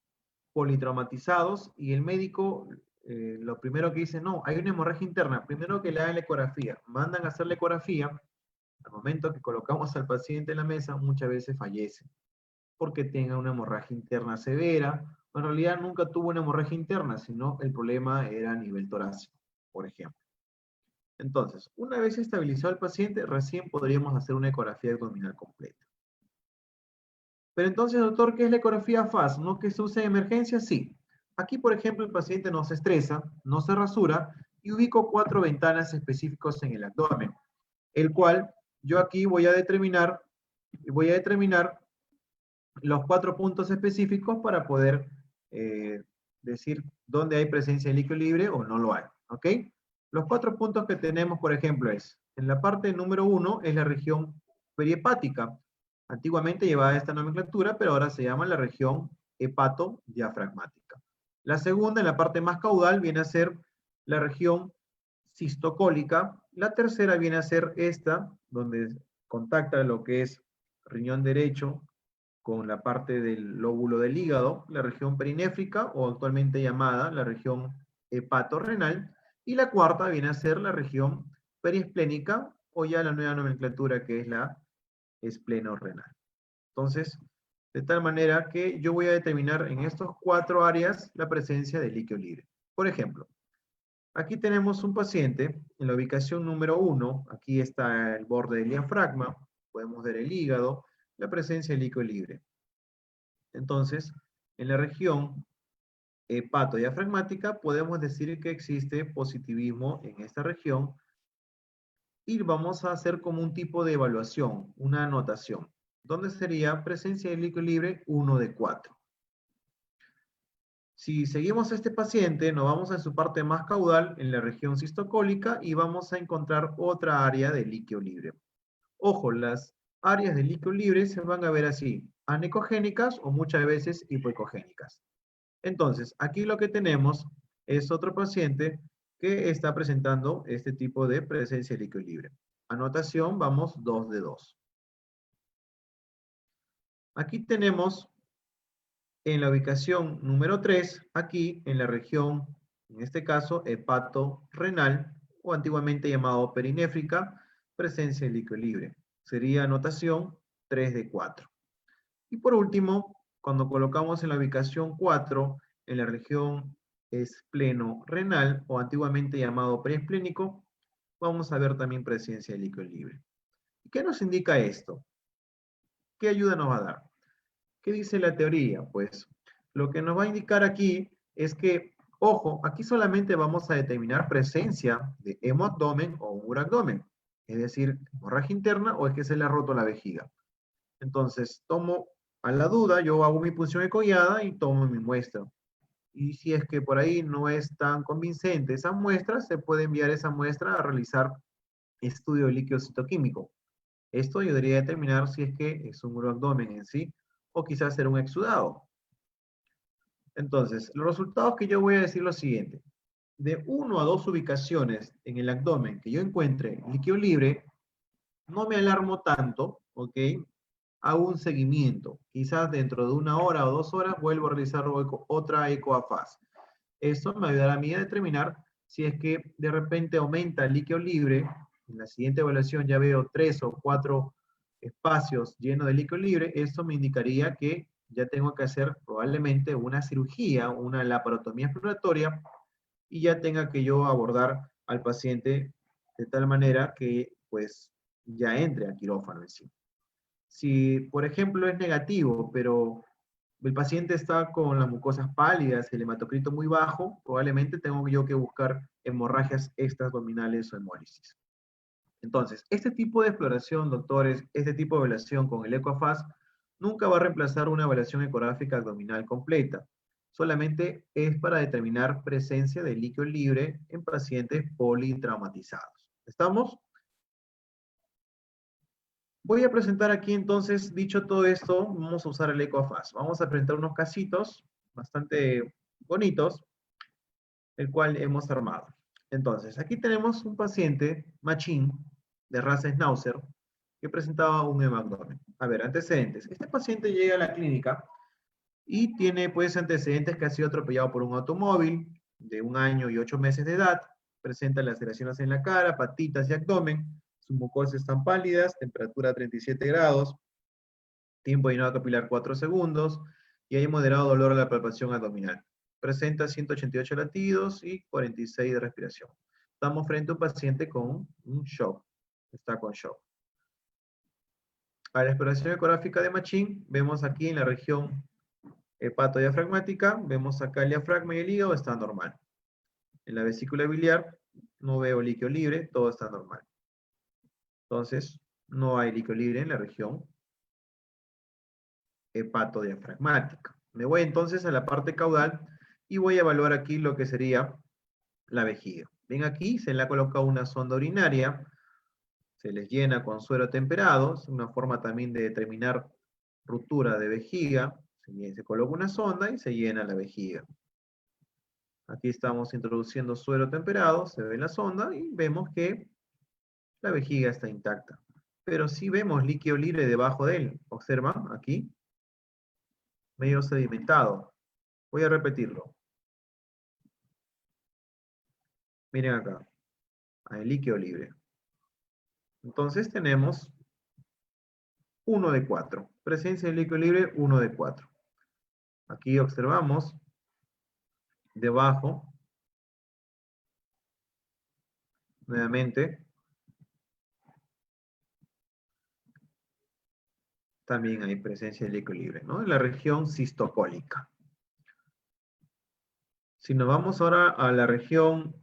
politraumatizados y el médico lo primero que dice, no, hay una hemorragia interna, primero que le hagan la ecografía, mandan a hacer la ecografía, al momento que colocamos al paciente en la mesa, muchas veces fallece, porque tenga una hemorragia interna severa, o en realidad nunca tuvo una hemorragia interna, sino el problema era a nivel torácico, por ejemplo. Entonces, una vez estabilizado el paciente, recién podríamos hacer una ecografía abdominal completa. Pero entonces, doctor, ¿qué es la ecografía FAS? ¿No que se usa en emergencia? Sí. Aquí, por ejemplo, el paciente no se estresa, no se rasura, y ubico 4 ventanas específicas en el abdomen, el cual yo aquí voy a determinar y voy a determinar los 4 puntos específicos para poder decir dónde hay presencia de líquido libre o no lo hay, ¿ok? Los 4 puntos que tenemos, por ejemplo, es, en la parte número 1 es la región perihepática. Antiguamente llevaba esta nomenclatura, pero ahora se llama la región hepatodiafragmática. La segunda, en la parte más caudal, viene a ser la región cistocólica. La tercera viene a ser esta, donde contacta lo que es riñón derecho con la parte del lóbulo del hígado, la región perinéfrica, o actualmente llamada la región hepatorrenal, y la cuarta viene a ser la región periesplénica, o ya la nueva nomenclatura que es la esplenorrenal. Entonces, de tal manera que yo voy a determinar en estos 4 áreas la presencia de líquido libre. Por ejemplo, aquí tenemos un paciente en la ubicación número 1, aquí está el borde del diafragma, podemos ver el hígado, la presencia de líquido libre. Entonces, en la región hepatodiafragmática podemos decir que existe positivismo en esta región y vamos a hacer como un tipo de evaluación, una anotación, donde sería presencia de líquido libre 1 de 4. Si seguimos a este paciente, nos vamos a su parte más caudal en la región cistocólica y vamos a encontrar otra área de líquido libre. Ojo, las áreas de líquido libre se van a ver así, anecogénicas o muchas veces hipoecogénicas. Entonces, aquí lo que tenemos es otro paciente que está presentando este tipo de presencia de líquido libre. Anotación, vamos 2 de 2. Aquí tenemos en la ubicación número 3, aquí en la región, en este caso, hepatorrenal, o antiguamente llamado perinéfrica, presencia de líquido libre. Sería anotación 3 de 4. Y por último, cuando colocamos en la ubicación 4, en la región espleno-renal, o antiguamente llamado preesplénico, vamos a ver también presencia de líquido libre. ¿Qué nos indica esto? ¿Qué ayuda nos va a dar? ¿Qué dice la teoría? Pues lo que nos va a indicar aquí es que, ojo, aquí solamente vamos a determinar presencia de hemoabdomen o urabdomen, es decir, hemorragia interna o es que se le ha roto la vejiga. Entonces, tomo a la duda, yo hago mi punción ecoguiada y tomo mi muestra. Y si es que por ahí no es tan convincente esa muestra, se puede enviar esa muestra a realizar estudio de líquido citoquímico. Esto ayudaría a determinar si es que es un uroabdomen en sí o quizás ser un exudado. Entonces, los resultados que yo voy a decir lo siguiente. De 1 a 2 ubicaciones en el abdomen que yo encuentre líquido libre, no me alarmo tanto, ¿ok? Hago un seguimiento. Quizás dentro de 1 hora o 2 horas vuelvo a realizar otra ecoafaz. Esto me ayudará a mí a determinar si es que de repente aumenta el líquido libre. En la siguiente evaluación ya veo 3 o 4 espacios llenos de líquido libre. Esto me indicaría que ya tengo que hacer probablemente una cirugía, una laparotomía exploratoria, y ya tenga que yo abordar al paciente de tal manera que pues ya entre a quirófano en sí. Si, por ejemplo, es negativo, pero el paciente está con las mucosas pálidas, el hematocrito muy bajo, probablemente tengo yo que buscar hemorragias extraabdominales o hemólisis. Entonces, este tipo de exploración, doctores, este tipo de evaluación con el ECOAFAS, nunca va a reemplazar una evaluación ecográfica abdominal completa. Solamente es para determinar presencia de líquido libre en pacientes politraumatizados. ¿Estamos? Voy a presentar aquí entonces, dicho todo esto, vamos a usar el ECOAFAS. Vamos a presentar unos casitos bastante bonitos, el cual hemos armado. Entonces, aquí tenemos un paciente, machín, de raza Schnauzer, que presentaba un hemabdomen. A ver, antecedentes. Este paciente llega a la clínica y tiene pues antecedentes que ha sido atropellado por un automóvil de 1 año y 8 meses de edad, presenta laceraciones en la cara, patitas y abdomen, sus mucosas están pálidas, temperatura 37 grados, tiempo de llenado capilar 4 segundos, y hay moderado dolor a la palpación abdominal. Presenta 188 latidos y 46 de respiración. Estamos frente a un paciente con un shock, está con shock. A la exploración ecográfica de Machín, vemos aquí en la región hepatodiafragmática, vemos acá el diafragma y el hígado, está normal. En la vesícula biliar, no veo líquido libre, todo está normal. Entonces, no hay líquido libre en la región hepatodiafragmática. Me voy entonces a la parte caudal y voy a evaluar aquí lo que sería la vejiga. Ven aquí, se le ha colocado una sonda urinaria, se les llena con suero temperado, es una forma también de determinar ruptura de vejiga. Se coloca una sonda y se llena la vejiga. Aquí estamos introduciendo suero temperado, se ve la sonda y vemos que la vejiga está intacta. Pero sí vemos líquido libre debajo de él. ¿Observan aquí? Medio sedimentado. Voy a repetirlo. Miren acá. Hay líquido libre. Entonces tenemos 1 de 4. Presencia de líquido libre, 1 de 4. Aquí observamos debajo, nuevamente, también hay presencia de líquido libre, ¿no? En la región cistocólica. Si nos vamos ahora a la región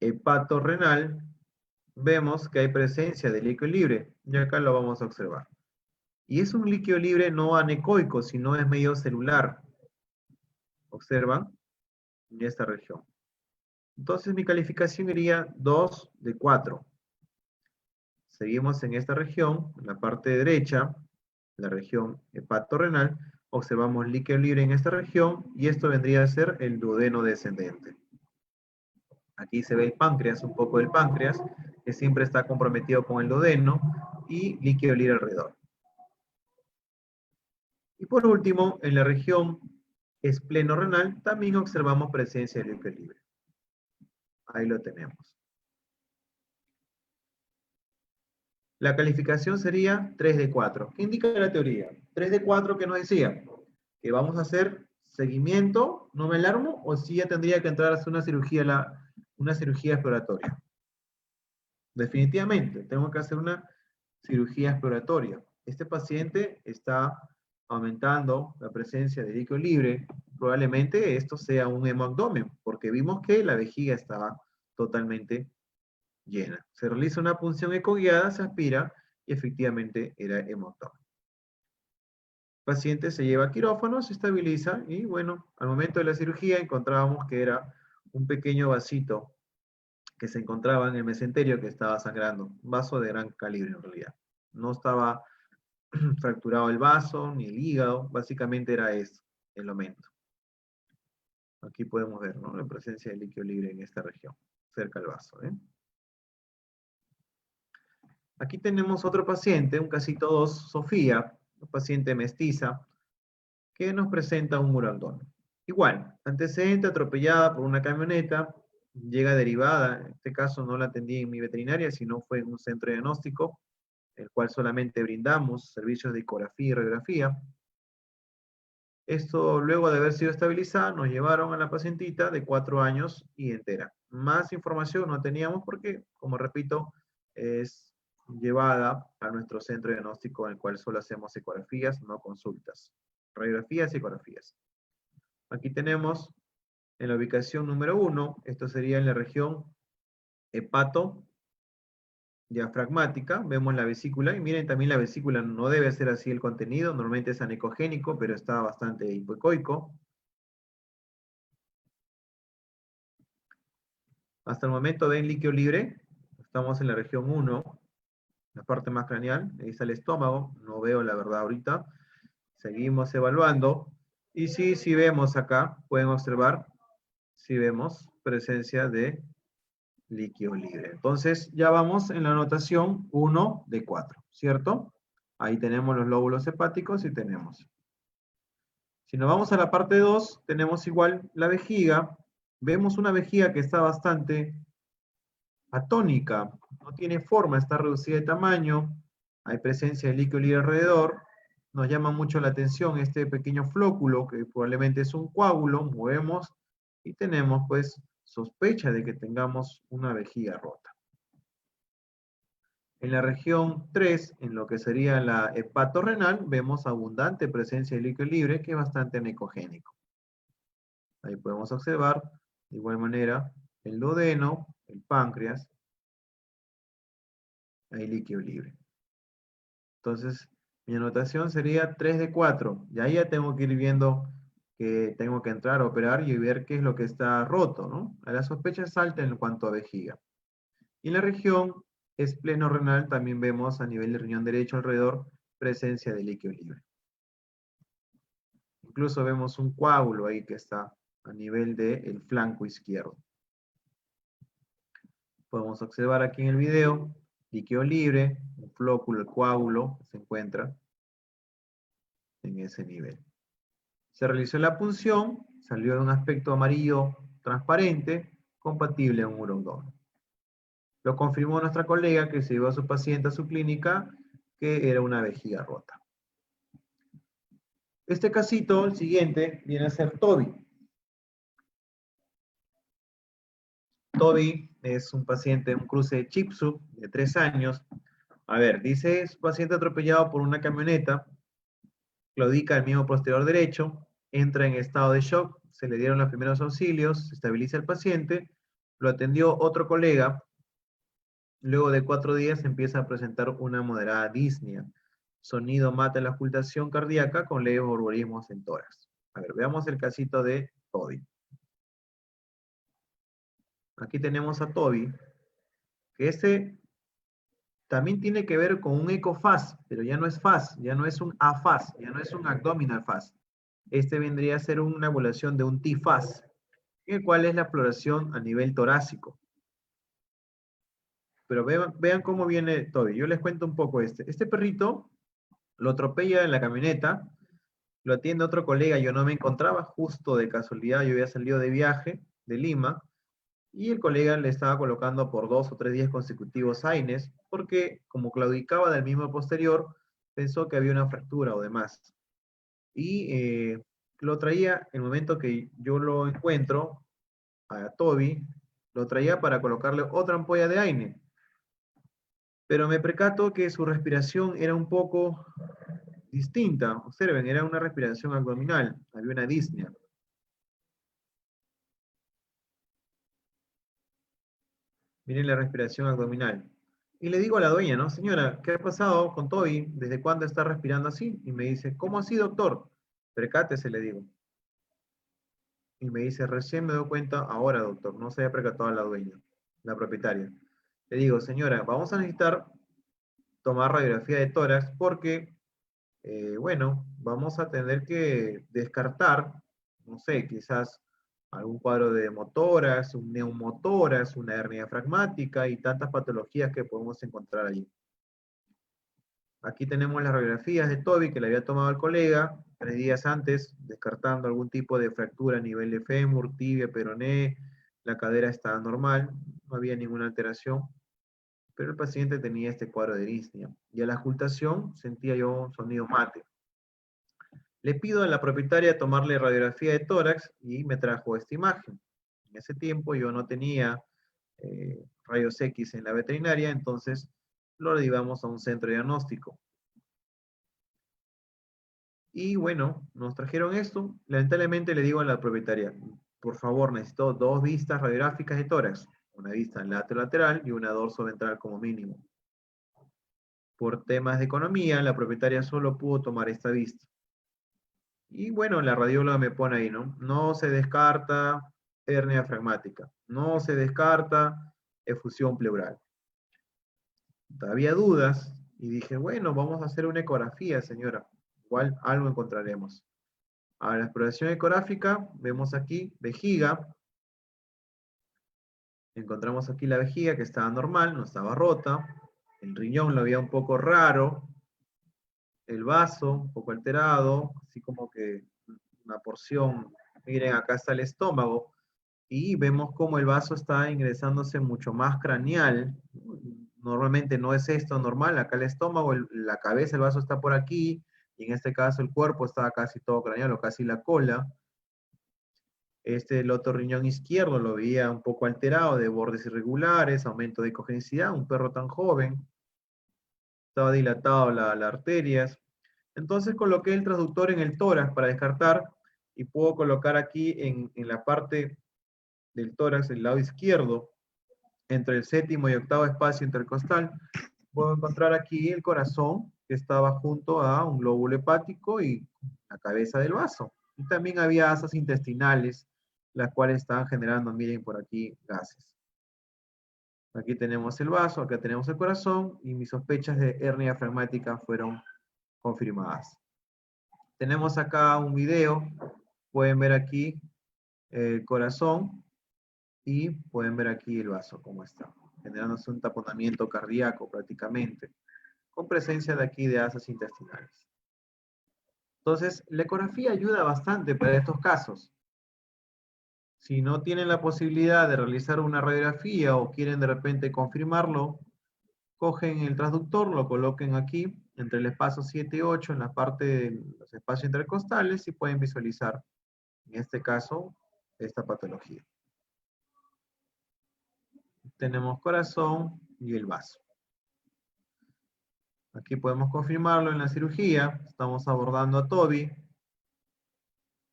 hepatorrenal, vemos que hay presencia de líquido libre, y acá lo vamos a observar. Y es un líquido libre no anecoico, sino es medio celular. ¿Observan? En esta región. Entonces mi calificación iría 2 de 4. Seguimos en esta región, en la parte derecha, la región hepatorrenal, observamos líquido libre en esta región, y esto vendría a ser el duodeno descendente. Aquí se ve el páncreas, un poco del páncreas, que siempre está comprometido con el duodeno, y líquido libre alrededor. Y por último, en la región espleno-renal, también observamos presencia de líquido libre. Ahí lo tenemos. La calificación sería 3 de 4. ¿Qué indica la teoría? 3 de 4, ¿qué nos decía? Que vamos a hacer seguimiento, no me alarmo, o si ya tendría que entrar a hacer una cirugía exploratoria. Definitivamente, tengo que hacer una cirugía exploratoria. Este paciente está aumentando la presencia de líquido libre. Probablemente esto sea un hemoabdomen, porque vimos que la vejiga estaba totalmente llena. Se realiza una punción ecoguiada, se aspira y efectivamente era hemoabdomen. El paciente se lleva a quirófano, se estabiliza y bueno, al momento de la cirugía encontrábamos que era un pequeño vasito que se encontraba en el mesenterio que estaba sangrando, un vaso de gran calibre en realidad. No estaba fracturado el vaso ni el hígado, básicamente era eso, el aumento. Aquí podemos ver, ¿no?, la presencia de líquido libre en esta región, cerca del vaso, ¿eh? Aquí tenemos otro paciente, un casito 2, Sofía, una paciente mestiza, que nos presenta un muralgón. Igual, antecedente atropellada por una camioneta, llega derivada, en este caso no la atendí en mi veterinaria, sino fue en un centro diagnóstico, el cual solamente brindamos servicios de ecografía y radiografía. Esto, luego de haber sido estabilizada, nos llevaron a la pacientita de 4 años y entera. Más información no teníamos porque, como repito, es llevada a nuestro centro diagnóstico en el cual solo hacemos ecografías, no consultas. Radiografías y ecografías. Aquí tenemos en la ubicación número 1, esto sería en la región hepato diafragmática, vemos la vesícula, y miren también la vesícula no debe ser así el contenido, normalmente es anecogénico, pero está bastante hipoecoico. Hasta el momento ven líquido libre, estamos en la región 1, la parte más craneal, ahí está el estómago, no veo la verdad ahorita, seguimos evaluando, y sí vemos acá, pueden observar, sí vemos presencia de líquido libre. Entonces, ya vamos en la anotación 1 de 4, ¿cierto? Ahí tenemos los lóbulos hepáticos y tenemos. Si nos vamos a la parte 2, tenemos igual la vejiga. Vemos una vejiga que está bastante atónica, no tiene forma, está reducida de tamaño, hay presencia de líquido libre alrededor. Nos llama mucho la atención este pequeño flóculo, que probablemente es un coágulo, movemos y tenemos pues sospecha de que tengamos una vejiga rota. En la región 3, en lo que sería la hepatorrenal, vemos abundante presencia de líquido libre que es bastante anecogénico. Ahí podemos observar, de igual manera, el duodeno, el páncreas, hay líquido libre. Entonces, Mi anotación sería 3 de 4. Y ahí ya tengo que ir viendo que tengo que entrar a operar y ver qué es lo que está roto, ¿no? A la sospecha es alta en cuanto a vejiga. Y en la región espleno-renal también vemos a nivel del riñón derecho alrededor presencia de líquido libre. Incluso vemos un coágulo ahí que está a nivel del flanco izquierdo. Podemos observar aquí en el video, líquido libre, un flóculo, el coágulo se encuentra en ese nivel. Se realizó la punción, salió de un aspecto amarillo transparente, compatible a un urodoma. Lo confirmó nuestra colega que se llevó a su paciente a su clínica, que era una vejiga rota. Este casito, el siguiente, viene a ser Toby. Toby es un paciente, un cruce de Shih Tzu de 3 años. A ver, dice, es paciente atropellado por una camioneta, claudica el miembro posterior derecho, entra en estado de shock, se le dieron los primeros auxilios, se estabiliza el paciente, lo atendió otro colega, luego de 4 días empieza a presentar una moderada disnea. Sonido mata la ocultación cardíaca con leves borborismos en tórax. A ver, veamos el casito de Toby. Aquí tenemos a Toby, que este también tiene que ver con un ecofaz, pero ya no es faz, ya no es un afaz, ya no es un abdominal faz. Este vendría a ser una evaluación de un T-faz, en el cual es la exploración a nivel torácico. Pero vean cómo viene Toby. Yo les cuento un poco este. Este perrito lo atropella en la camioneta, lo atiende otro colega, yo no me encontraba, justo de casualidad, yo había salido de viaje de Lima, y el colega le estaba colocando por 2 o 3 días consecutivos AINES, porque como claudicaba del mismo posterior, pensó que había una fractura o demás. Y lo traía, en el momento que yo lo encuentro, a Toby, lo traía para colocarle otra ampolla de AINE. Pero me percato que su respiración era un poco distinta. Observen, era una respiración abdominal, había una disnea. Miren la respiración abdominal. Y le digo a la dueña, ¿no? Señora, ¿qué ha pasado con Toby? ¿Desde cuándo está respirando así? Y me dice, ¿cómo así, doctor? Percátese, le digo. Y me dice, recién me doy cuenta ahora, doctor. No se había percatado a la dueña, la propietaria. Le digo, señora, vamos a necesitar tomar radiografía de tórax porque, bueno, vamos a tener que descartar, no sé, quizás algún cuadro de hemotórax, un neumotórax, una hernia diafragmática y tantas patologías que podemos encontrar allí. Aquí tenemos las radiografías de Toby que le había tomado el colega 3 días antes, descartando algún tipo de fractura a nivel de fémur, tibia, peroné, la cadera estaba normal, no había ninguna alteración, pero el paciente tenía este cuadro de disnea. Y a la auscultación sentía yo un sonido mate. Le pido a la propietaria tomarle radiografía de tórax y me trajo esta imagen. En ese tiempo yo no tenía rayos X en la veterinaria, entonces lo llevamos a un centro diagnóstico. Y bueno, nos trajeron esto. Lamentablemente le digo a la propietaria, por favor, necesito 2 vistas radiográficas de tórax. Una vista lateral y una dorso-ventral como mínimo. Por temas de economía, la propietaria solo pudo tomar esta vista. Y bueno, la radióloga me pone ahí, ¿no? No se descarta hernia diafragmática. No se descarta efusión pleural. Había dudas y dije, bueno, vamos a hacer una ecografía, señora. Igual algo encontraremos. A la exploración ecográfica, vemos aquí vejiga. Encontramos aquí la vejiga que estaba normal, no estaba rota. El riñón lo había un poco raro. El vaso un poco alterado, así como que una porción. Miren, acá está el estómago. Y vemos cómo el vaso está ingresándose mucho más craneal. Normalmente no es esto normal. Acá el estómago, la cabeza, el vaso está por aquí. Y en este caso el cuerpo está casi todo craneal o casi la cola. El otro riñón izquierdo lo veía un poco alterado, de bordes irregulares, aumento de congenicidad, un perro tan joven. Estaba dilatado las arterias. Entonces coloqué el transductor en el tórax para descartar y puedo colocar aquí en la parte del tórax, el lado izquierdo, entre el 7º y 8º espacio intercostal, puedo encontrar aquí el corazón que estaba junto a un glóbulo hepático y la cabeza del vaso. Y también había asas intestinales, las cuales estaban generando, miren por aquí, gases. Aquí tenemos el vaso, acá tenemos el corazón, y mis sospechas de hernia diafragmática fueron confirmadas. Tenemos acá un video, pueden ver aquí el corazón, y pueden ver aquí el vaso, cómo está, generándose un taponamiento cardíaco prácticamente, con presencia de aquí de asas intestinales. Entonces, la ecografía ayuda bastante para estos casos. Si no tienen la posibilidad de realizar una radiografía o quieren de repente confirmarlo, cogen el transductor, lo coloquen aquí, entre el espacio 7 y 8, en la parte de los espacios intercostales, y pueden visualizar, en este caso, esta patología. Tenemos corazón y el vaso. Aquí podemos confirmarlo en la cirugía. Estamos abordando a Toby.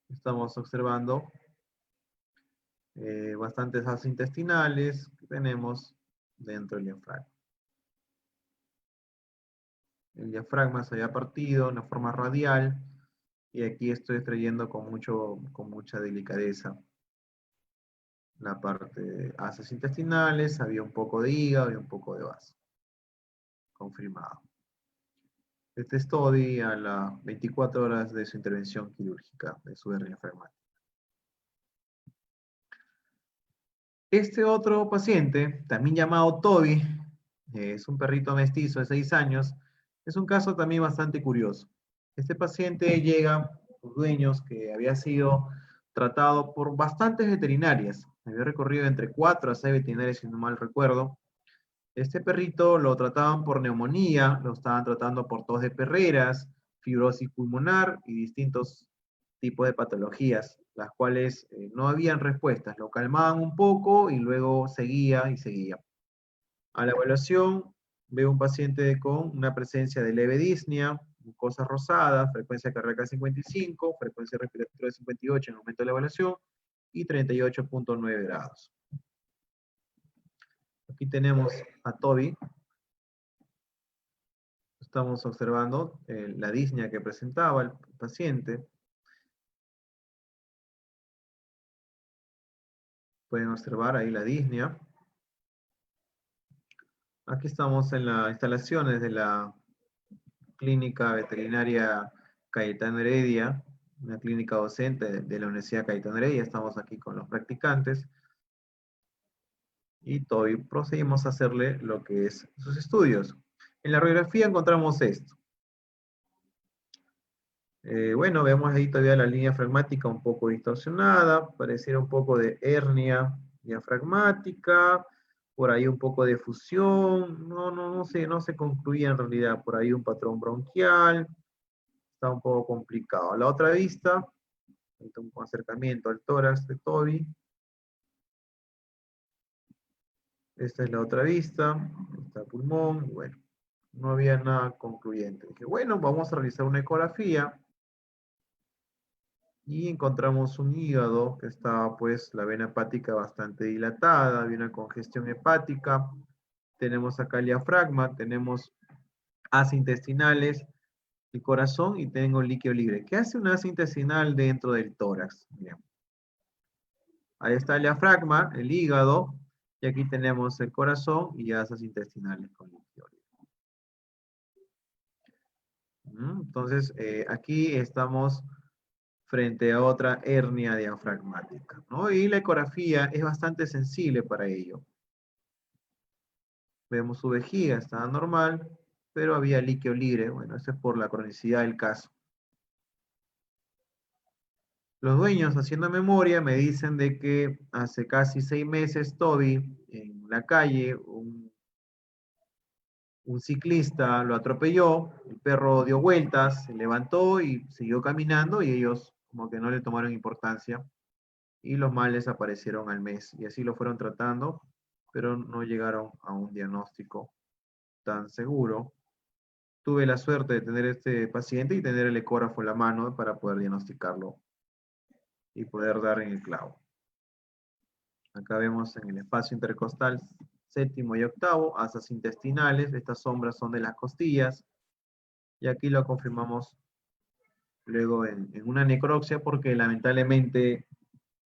Estamos observando bastantes asas intestinales que tenemos dentro del diafragma. El diafragma se había partido en una forma radial y aquí estoy extrayendo con mucha delicadeza la parte de asas intestinales. Había un poco de hígado y un poco de vaso. Confirmado. Este es Toby a las 24 horas de su intervención quirúrgica, de su hernia diafragmática. Este otro paciente, también llamado Toby, es un perrito mestizo de 6 años, es un caso también bastante curioso. Este paciente llega con dueños que había sido tratado por bastantes veterinarias. Había recorrido entre 4 a 6 veterinarias, si no mal recuerdo. Este perrito lo trataban por neumonía, lo estaban tratando por tos de perreras, fibrosis pulmonar y distintos tipos de patologías, las cuales no habían respuestas. Lo calmaban un poco y luego seguía y seguía. A la evaluación veo un paciente con una presencia de leve disnea, mucosas rosadas, frecuencia cardíaca 55, frecuencia respiratoria 58 en el momento de la evaluación y 38.9 grados. Aquí tenemos a Toby. Estamos observando la disnea que presentaba el paciente. Pueden observar ahí la disnea. Aquí estamos en las instalaciones de la clínica veterinaria Cayetano Heredia, una clínica docente de la Universidad Cayetano Heredia. Estamos aquí con los practicantes. Y todavía procedimos a hacerle lo que es sus estudios. En la radiografía encontramos esto. Bueno, vemos ahí todavía la línea diafragmática un poco distorsionada, pareciera un poco de hernia diafragmática, por ahí un poco de fusión, no se concluía en realidad, por ahí un patrón bronquial, está un poco complicado. La otra vista, un acercamiento al tórax de Toby. Esta es la otra vista, está el pulmón, bueno, no había nada concluyente. Dije, bueno, vamos a realizar una ecografía. Y encontramos un hígado que estaba pues la vena hepática bastante dilatada, había una congestión hepática, tenemos acá el diafragma, tenemos asas intestinales, el corazón y tengo líquido libre. ¿Qué hace un asa intestinal dentro del tórax? Bien. Ahí está el diafragma, el hígado, y aquí tenemos el corazón y asas intestinales con líquido libre. Entonces, aquí estamos frente a otra hernia diafragmática, ¿no? Y la ecografía es bastante sensible para ello. Vemos su vejiga, estaba normal, pero había líquido libre. Bueno, eso es por la cronicidad del caso. Los dueños, haciendo memoria, me dicen de que hace casi 6 meses Toby, en la calle, un ciclista lo atropelló, el perro dio vueltas, se levantó y siguió caminando y ellos como que no le tomaron importancia. Y los males aparecieron al mes y así lo fueron tratando, pero no llegaron a un diagnóstico tan seguro. Tuve la suerte de tener este paciente y tener el ecógrafo en la mano para poder diagnosticarlo y poder dar en el clavo. Acá vemos en el espacio intercostal séptimo y octavo, asas intestinales, estas sombras son de las costillas, y aquí lo confirmamos luego en una necropsia porque lamentablemente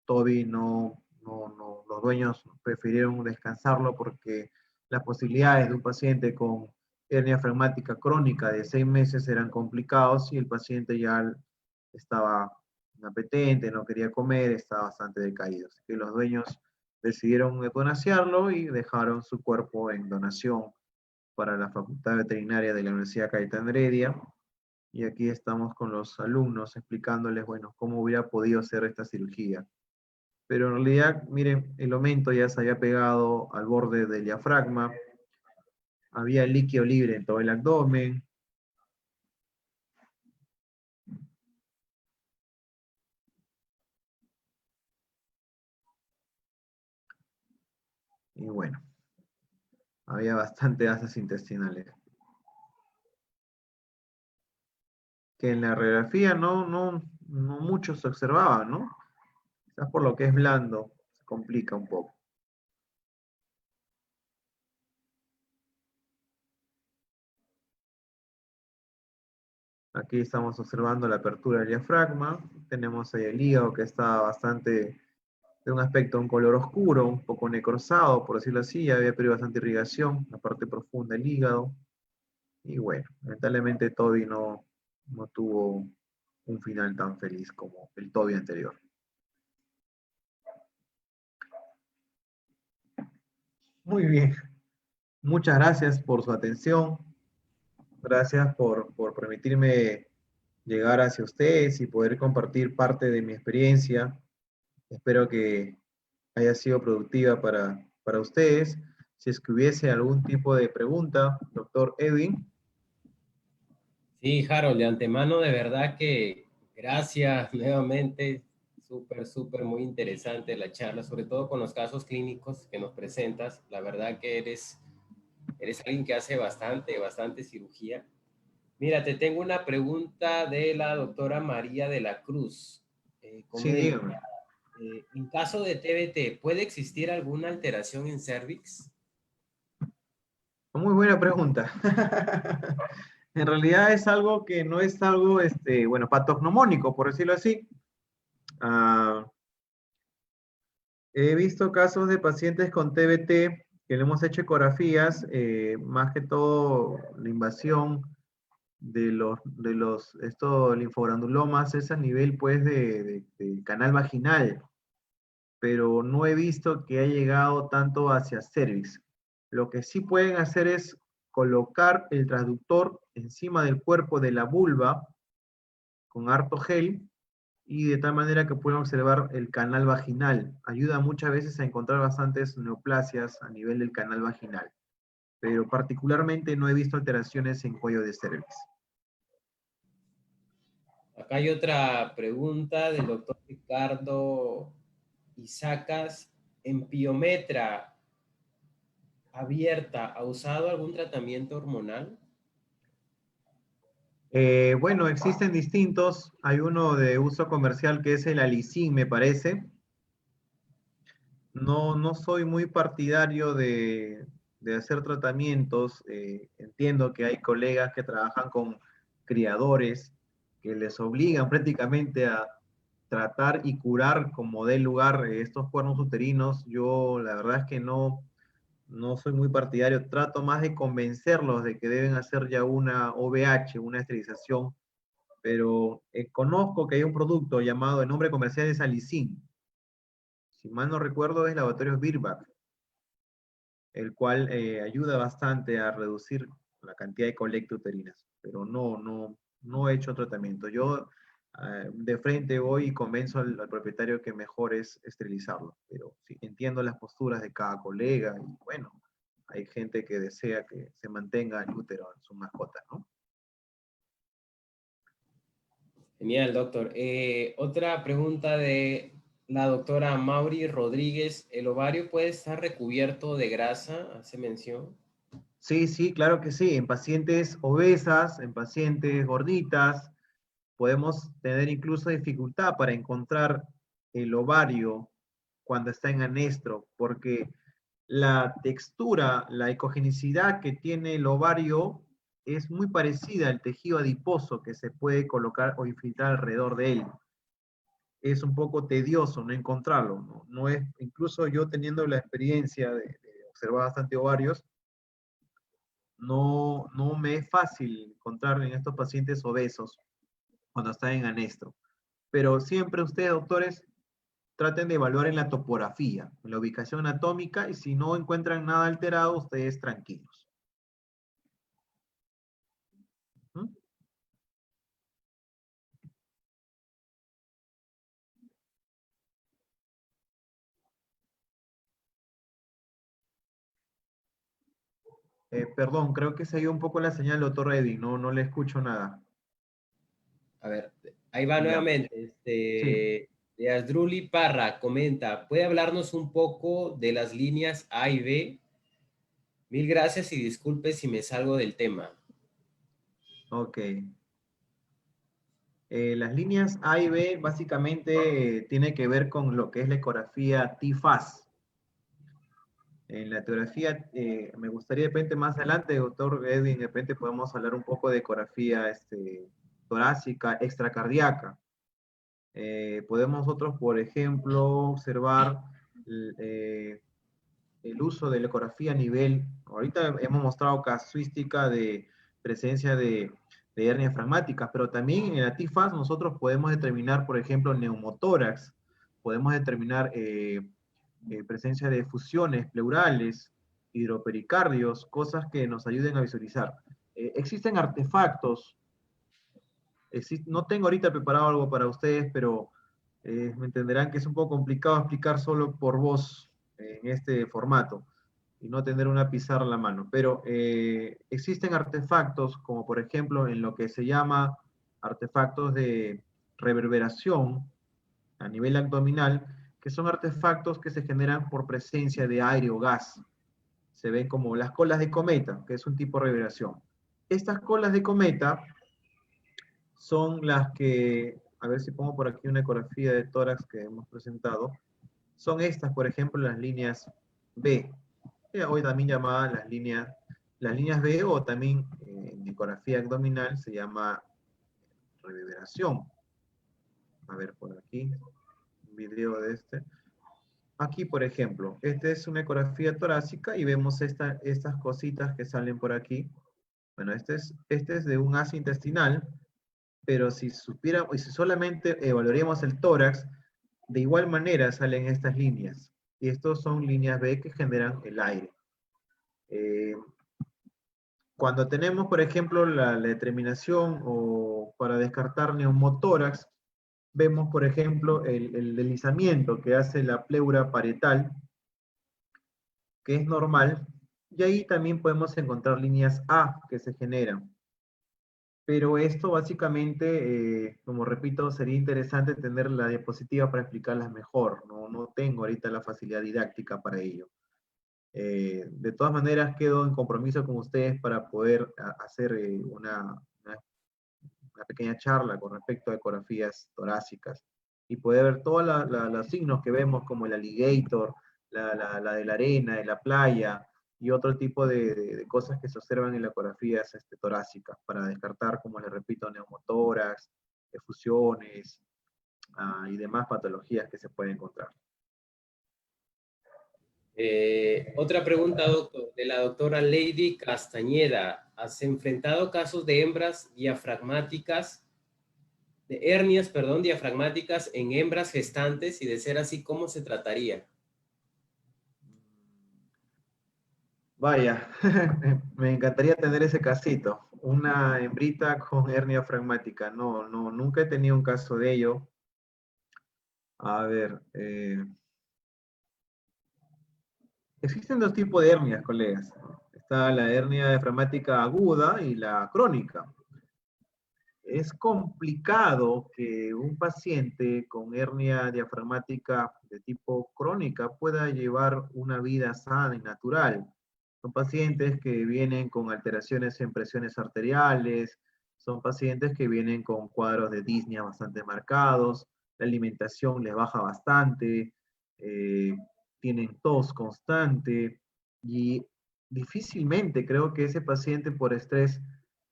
Toby los dueños prefirieron descansarlo porque las posibilidades de un paciente con hernia fragmática crónica de 6 meses eran complicados y el paciente ya estaba inapetente, no quería comer, estaba bastante decaído. Así que los dueños decidieron eutanasiarlo y dejaron su cuerpo en donación para la Facultad Veterinaria de la Universidad Cayetano Heredia. Y aquí estamos con los alumnos explicándoles, bueno, cómo hubiera podido ser esta cirugía. Pero en realidad, miren, el aumento ya se había pegado al borde del diafragma, había líquido libre en todo el abdomen. Y bueno, había bastante gases intestinales. Que en la radiografía no mucho se observaba, ¿no? Quizás por lo que es blando, se complica un poco. Aquí estamos observando la apertura del diafragma. Tenemos ahí el hígado que está bastante, de un aspecto, un color oscuro, un poco necrosado, por decirlo así. Ya había perdido bastante irrigación, la parte profunda del hígado. Y bueno, lamentablemente Toby no tuvo un final tan feliz como el Toby anterior. Muy bien. Muchas gracias por su atención. Gracias por permitirme llegar hacia ustedes y poder compartir parte de mi experiencia. Espero que haya sido productiva para ustedes. Si es que hubiese algún tipo de pregunta, doctor Edwin. Sí, Harold, de antemano, de verdad que gracias nuevamente. Súper, súper, muy interesante la charla, sobre todo con los casos clínicos que nos presentas. La verdad que eres alguien que hace bastante, bastante cirugía. Mira, te tengo una pregunta de la doctora María de la Cruz. Sí, Comenta, dígame. en caso de TBT, ¿puede existir alguna alteración en cervix? Muy buena pregunta. En realidad es algo que no es algo, bueno, patognomónico, por decirlo así. Ah, he visto casos de pacientes con TBT que le hemos hecho ecografías, más que todo la invasión estos linfogranulomas es a nivel, pues, del canal vaginal, pero no he visto que haya llegado tanto hacia cervix. Lo que sí pueden hacer es colocar el transductor encima del cuerpo de la vulva con harto gel y de tal manera que puedan observar el canal vaginal. Ayuda muchas veces a encontrar bastantes neoplasias a nivel del canal vaginal, pero particularmente no he visto alteraciones en cuello de cervix. Acá hay otra pregunta del doctor Ricardo Isacas. En piometra abierta, ¿ha usado algún tratamiento hormonal? Bueno, existen distintos. Hay uno de uso comercial que es el Alicin, me parece. No soy muy partidario de hacer tratamientos. Entiendo que hay colegas que trabajan con criadores que les obligan prácticamente a tratar y curar como dé lugar estos cuernos uterinos. Yo la verdad es que no soy muy partidario. Trato más de convencerlos de que deben hacer ya una OVH, una esterilización, pero conozco que hay un producto llamado, el nombre comercial es Alicin. Si mal no recuerdo, es Laboratorios Birback, el cual ayuda bastante a reducir la cantidad de colecta uterinas, pero no he hecho tratamiento. Yo de frente voy y convenzo al propietario que mejor es esterilizarlo, pero sí, entiendo las posturas de cada colega y bueno, hay gente que desea que se mantenga el útero en su mascota, ¿no? Genial, doctor. Otra pregunta de la doctora Mauri Rodríguez. ¿El ovario puede estar recubierto de grasa? Hace mención. Sí, sí, claro que sí. En pacientes obesas, en pacientes gorditas, podemos tener incluso dificultad para encontrar el ovario cuando está en anestro, porque la textura, la ecogenicidad que tiene el ovario es muy parecida al tejido adiposo que se puede colocar o infiltrar alrededor de él. Es un poco tedioso no encontrarlo, ¿no? No es, incluso yo teniendo la experiencia de observar bastante ovarios, no me es fácil encontrar en estos pacientes obesos cuando están en anestro. Pero siempre ustedes, doctores, traten de evaluar en la topografía, en la ubicación anatómica, y si no encuentran nada alterado, ustedes tranquilos. ¿Mm? Perdón, creo que se ha ido un poco la señal, doctor Edwin, no le escucho nada. A ver, ahí va Ya, nuevamente. sí. De Asdruli Parra comenta, ¿puede hablarnos un poco de las líneas A y B? Mil gracias y disculpe si me salgo del tema. Ok. Las líneas A y B básicamente tiene que ver con lo que es la ecografía TIFAS. En la ecografía, me gustaría de repente más adelante, doctor Edwin, de repente podemos hablar un poco de ecografía torácica, extracardíaca. Podemos nosotros, por ejemplo, observar eh, el uso de la ecografía a nivel, ahorita hemos mostrado casuística de presencia de hernias fragmáticas, pero también en la TIFAS nosotros podemos determinar, por ejemplo, neumotórax, podemos determinar presencia de fusiones pleurales, hidropericardios, cosas que nos ayuden a visualizar. Existen artefactos, no tengo ahorita preparado algo para ustedes, pero me entenderán que es un poco complicado explicar solo por voz en este formato y no tener una pizarra en la mano. Pero existen artefactos, como por ejemplo en lo que se llama artefactos de reverberación a nivel abdominal, que son artefactos que se generan por presencia de aire o gas. Se ven como las colas de cometa, que es un tipo de reverberación. Estas colas de cometa son las que, a ver si pongo por aquí una ecografía de tórax que hemos presentado, son estas, por ejemplo, las líneas B, hoy también llamadas las líneas B, o también en ecografía abdominal se llama reverberación. A ver, por aquí, un video de este. Aquí, por ejemplo, esta es una ecografía torácica y vemos estas cositas que salen por aquí. Bueno, este es de un asa intestinal, pero si supiéramos, y si solamente evaluaríamos el tórax, de igual manera salen estas líneas. Y estos son líneas B que generan el aire. Eh, Cuando tenemos, por ejemplo, la determinación o para descartar neumotórax, vemos, por ejemplo, el deslizamiento que hace la pleura parietal, que es normal, y ahí también podemos encontrar líneas A que se generan. Pero esto básicamente, como repito, sería interesante tener la diapositiva para explicarlas mejor. No tengo ahorita la facilidad didáctica para ello. De todas maneras, quedo en compromiso con ustedes para poder hacer una pequeña charla con respecto a ecografías torácicas y poder ver todos los signos que vemos como el alligator, la de la arena, de la playa y otro tipo de cosas que se observan en las ecografías torácicas para descartar, como les repito, neumotórax, efusiones y demás patologías que se pueden encontrar. Otra pregunta, doctor, de la doctora Lady Castañeda. ¿Has enfrentado casos de hembras diafragmáticas, de hernias, perdón, diafragmáticas en hembras gestantes? Y de ser así, ¿cómo se trataría? Vaya, me encantaría tener ese casito, una hembrita con hernia fragmática. Nunca he tenido un caso de ello. A ver, existen dos tipos de hernias, colegas. Está la hernia diafragmática aguda y la crónica. Es complicado que un paciente con hernia diafragmática de tipo crónica pueda llevar una vida sana y natural. Son pacientes que vienen con alteraciones en presiones arteriales, son pacientes que vienen con cuadros de disnea bastante marcados, la alimentación les baja bastante, eh, tienen tos constante y difícilmente creo que ese paciente por estrés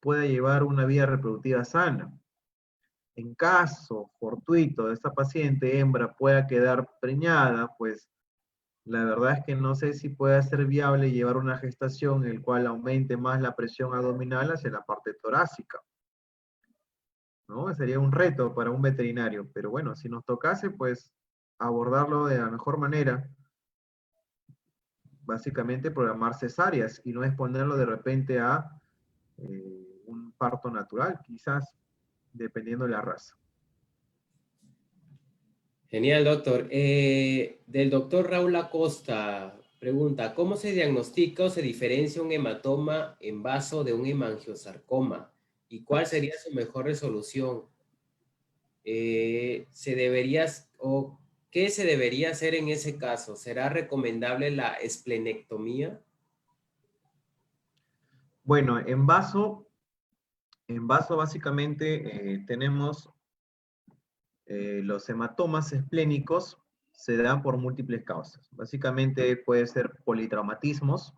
pueda llevar una vida reproductiva sana. En caso fortuito de esta paciente hembra pueda quedar preñada, pues la verdad es que no sé si puede ser viable llevar una gestación en el cual aumente más la presión abdominal hacia la parte torácica, ¿no? Sería un reto para un veterinario, pero bueno, si nos tocase, pues abordarlo de la mejor manera, básicamente programar cesáreas y no exponerlo de repente a un parto natural, quizás, dependiendo de la raza. Genial, doctor. Del doctor Raúl Acosta pregunta, ¿cómo se diagnostica o se diferencia un hematoma en vaso de un hemangiosarcoma? ¿Y cuál sería su mejor resolución? ¿Se debería, o qué se debería hacer en ese caso? ¿Será recomendable la esplenectomía? Bueno, en vaso básicamente tenemos los hematomas esplénicos se dan por múltiples causas. Básicamente puede ser politraumatismos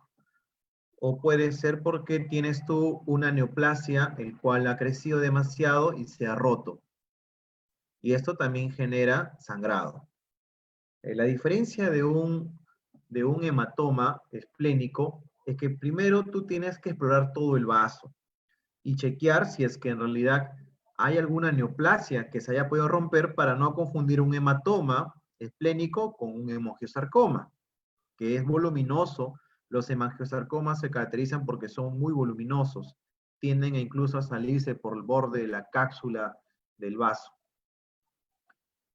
o puede ser porque tienes tú una neoplasia el cual ha crecido demasiado y se ha roto. Y esto también genera sangrado. La diferencia de un hematoma esplénico es que primero tú tienes que explorar todo el vaso y chequear si es que en realidad hay alguna neoplasia que se haya podido romper para no confundir un hematoma esplénico con un hemangiosarcoma, que es voluminoso. Los hemangiosarcomas se caracterizan porque son muy voluminosos, tienden incluso a salirse por el borde de la cápsula del vaso.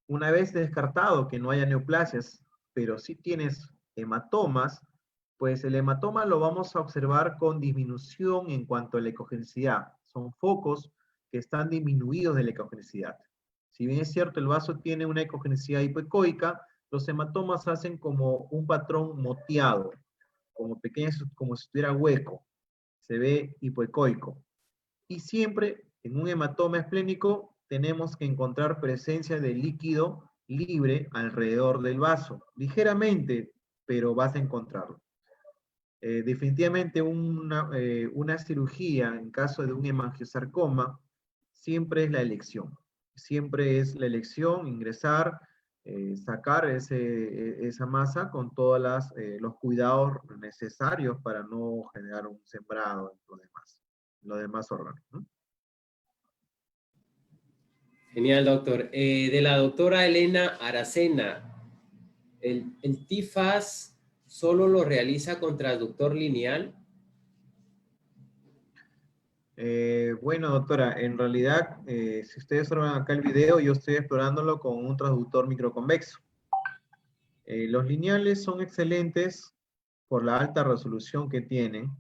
Una vez descartado que no haya neoplasias, pero sí tienes hematomas, pues el hematoma lo vamos a observar con disminución en cuanto a la ecogenicidad. Son focos que están disminuidos de la ecogenicidad. Si bien es cierto, el vaso tiene una ecogenicidad hipoecoica, los hematomas hacen como un patrón moteado, como pequeños, como si estuviera hueco. Se ve hipoecoico. Y siempre en un hematoma esplénico tenemos que encontrar presencia de líquido libre alrededor del vaso. Ligeramente, pero vas a encontrarlo. Definitivamente una cirugía en caso de un hemangiosarcoma siempre es la elección. Siempre es la elección ingresar, sacar esa masa con todos los cuidados necesarios para no generar un sembrado en los demás órganos, ¿no? Genial, doctor. De la doctora Elena Aracena, ¿el TIFAS solo lo realiza con transductor lineal? Bueno, doctora, en realidad, si ustedes observan acá el video, yo estoy explorándolo con un transductor microconvexo. Los lineales son excelentes por la alta resolución que tienen,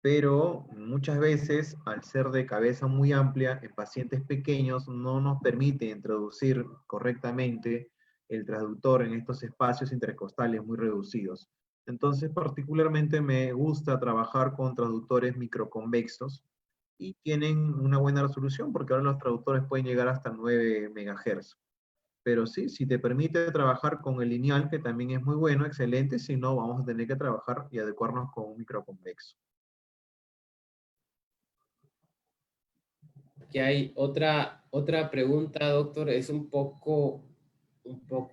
pero muchas veces, al ser de cabeza muy amplia, en pacientes pequeños no nos permite introducir correctamente el transductor en estos espacios intercostales muy reducidos. Entonces, particularmente me gusta trabajar con transductores microconvexos y tienen una buena resolución porque ahora los traductores pueden llegar hasta 9 MHz. Pero sí, si te permite trabajar con el lineal, que también es muy bueno, excelente, si no, vamos a tener que trabajar y adecuarnos con un microconvexo. Aquí hay otra pregunta, doctor, es un poco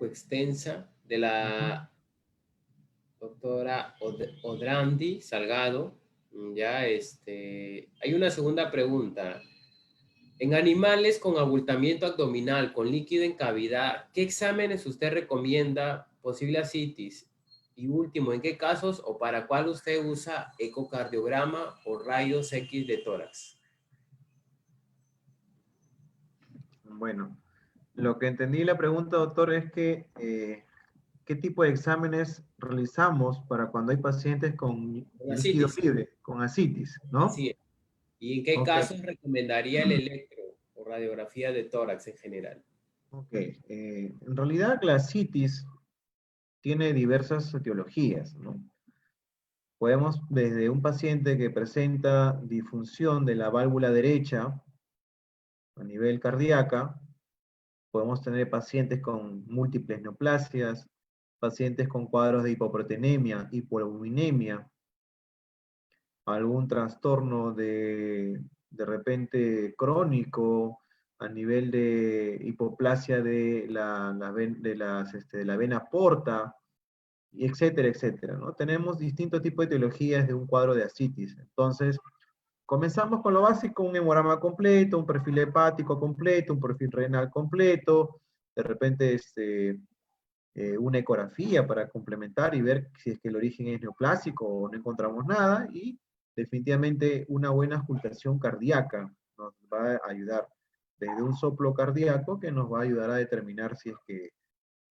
extensa, de Ujú. la doctora Odrandi Salgado. Ya, hay una segunda pregunta. En animales con abultamiento abdominal, con líquido en cavidad, ¿qué exámenes usted recomienda? Posible ascitis. Y último, ¿en qué casos o para cuál usted usa ecocardiograma o rayos X de tórax? Bueno, lo que entendí la pregunta, doctor, es que ¿qué tipo de exámenes realizamos para cuando hay pacientes con Con líquido ascitis, libre, con ascitis, ¿no? así es. ¿Y en qué Ok, casos recomendaría el electro o radiografía de tórax en general? ok. En realidad la ascitis tiene diversas etiologías, ¿no? Podemos, desde un paciente que presenta disfunción de la válvula derecha a nivel cardíaca, podemos tener pacientes con múltiples neoplasias, pacientes con cuadros de hipoproteinemia, hipoalbuminemia, algún trastorno de repente crónico, a nivel de hipoplasia de de la vena porta, y etcétera, etcétera, ¿no? Tenemos distintos tipos de etiologías de un cuadro de ascitis. Entonces, comenzamos con lo básico, un hemograma completo, un perfil hepático completo, un perfil renal completo, de repente una ecografía para complementar y ver si es que el origen es neoplásico o no encontramos nada, y definitivamente una buena auscultación cardíaca nos va a ayudar desde un soplo cardíaco que nos va a ayudar a determinar si es que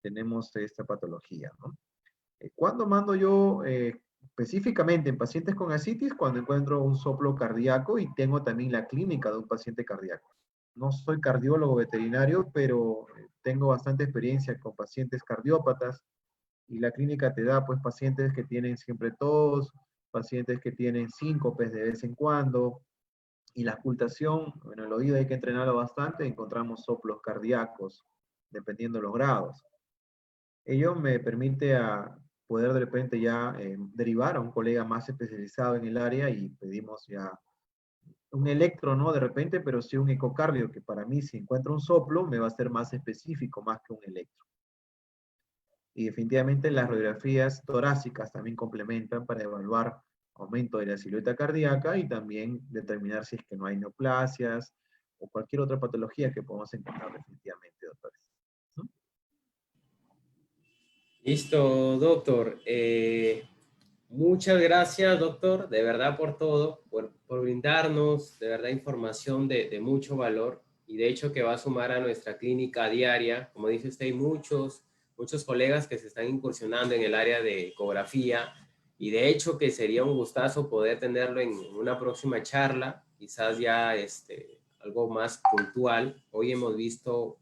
tenemos esta patología, ¿no? ¿Cuándo mando yo específicamente en pacientes con ascitis? Cuando encuentro un soplo cardíaco y tengo también la clínica de un paciente cardíaco. No soy cardiólogo veterinario, pero tengo bastante experiencia con pacientes cardiópatas, y la clínica te da pues pacientes que tienen siempre tos, pacientes que tienen síncopes de vez en cuando, y la auscultación, bueno, el oído hay que entrenarlo bastante, encontramos soplos cardíacos, dependiendo de los grados. Ello me permite a poder de repente ya derivar a un colega más especializado en el área, y pedimos ya un electro, ¿no? De repente, pero sí un ecocardio, que para mí si encuentro un soplo me va a ser más específico, más que un electro. Y definitivamente las radiografías torácicas también complementan para evaluar aumento de la silueta cardíaca y también determinar si es que no hay neoplasias o cualquier otra patología que podamos encontrar definitivamente, doctores. ¿Mm? Listo, doctor. Muchas gracias, doctor, de verdad por todo, por brindarnos de verdad información de mucho valor, y de hecho que va a sumar a nuestra clínica diaria. Como dice usted, hay muchos colegas que se están incursionando en el área de ecografía, y de hecho que sería un gustazo poder tenerlo en una próxima charla, quizás ya algo más puntual. Hoy hemos visto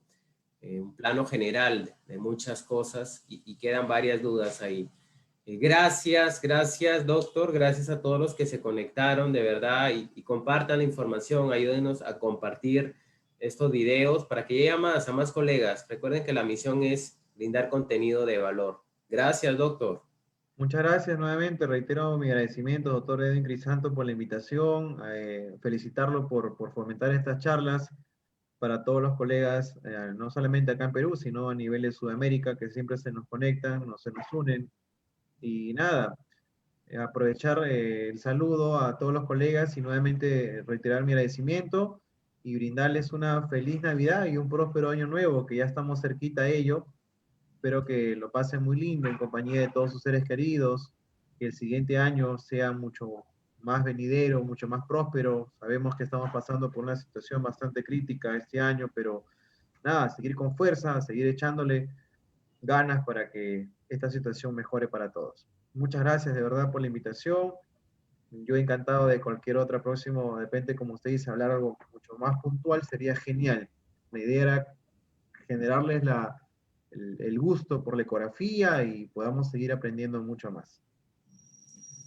un plano general de muchas cosas, y quedan varias dudas ahí. Gracias, doctor. Gracias a todos los que se conectaron, de verdad, y compartan la información. Ayúdenos a compartir estos videos para que llegue a más colegas. Recuerden que la misión es brindar contenido de valor. Gracias, doctor. Muchas gracias nuevamente. Reitero mi agradecimiento, doctor Edwin Crisanto, por la invitación. Felicitarlo por fomentar estas charlas para todos los colegas, no solamente acá en Perú, sino a nivel de Sudamérica, que siempre se nos conectan, se nos unen. Y nada, aprovechar el saludo a todos los colegas y nuevamente reiterar mi agradecimiento y brindarles una feliz Navidad y un próspero año nuevo, que ya estamos cerquita a ello. Espero que lo pasen muy lindo en compañía de todos sus seres queridos, que el siguiente año sea mucho más venidero, mucho más próspero. Sabemos que estamos pasando por una situación bastante crítica este año, pero nada, seguir con fuerza, seguir echándole ganas para que esta situación mejore para todos. Muchas gracias de verdad por la invitación. Yo encantado de cualquier otra próximo, de repente, como usted dice, hablar algo mucho más puntual, sería genial. La idea era generarles el gusto por la ecografía y podamos seguir aprendiendo mucho más.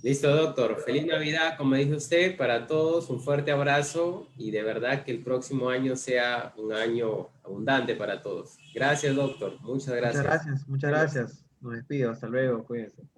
Listo, doctor. Feliz Navidad, como dice usted, para todos. Un fuerte abrazo, y de verdad que el próximo año sea un año abundante para todos. Gracias, doctor. Muchas Muchas gracias. gracias, muchas Nos vemos. gracias. Nos despido, hasta luego, cuídense.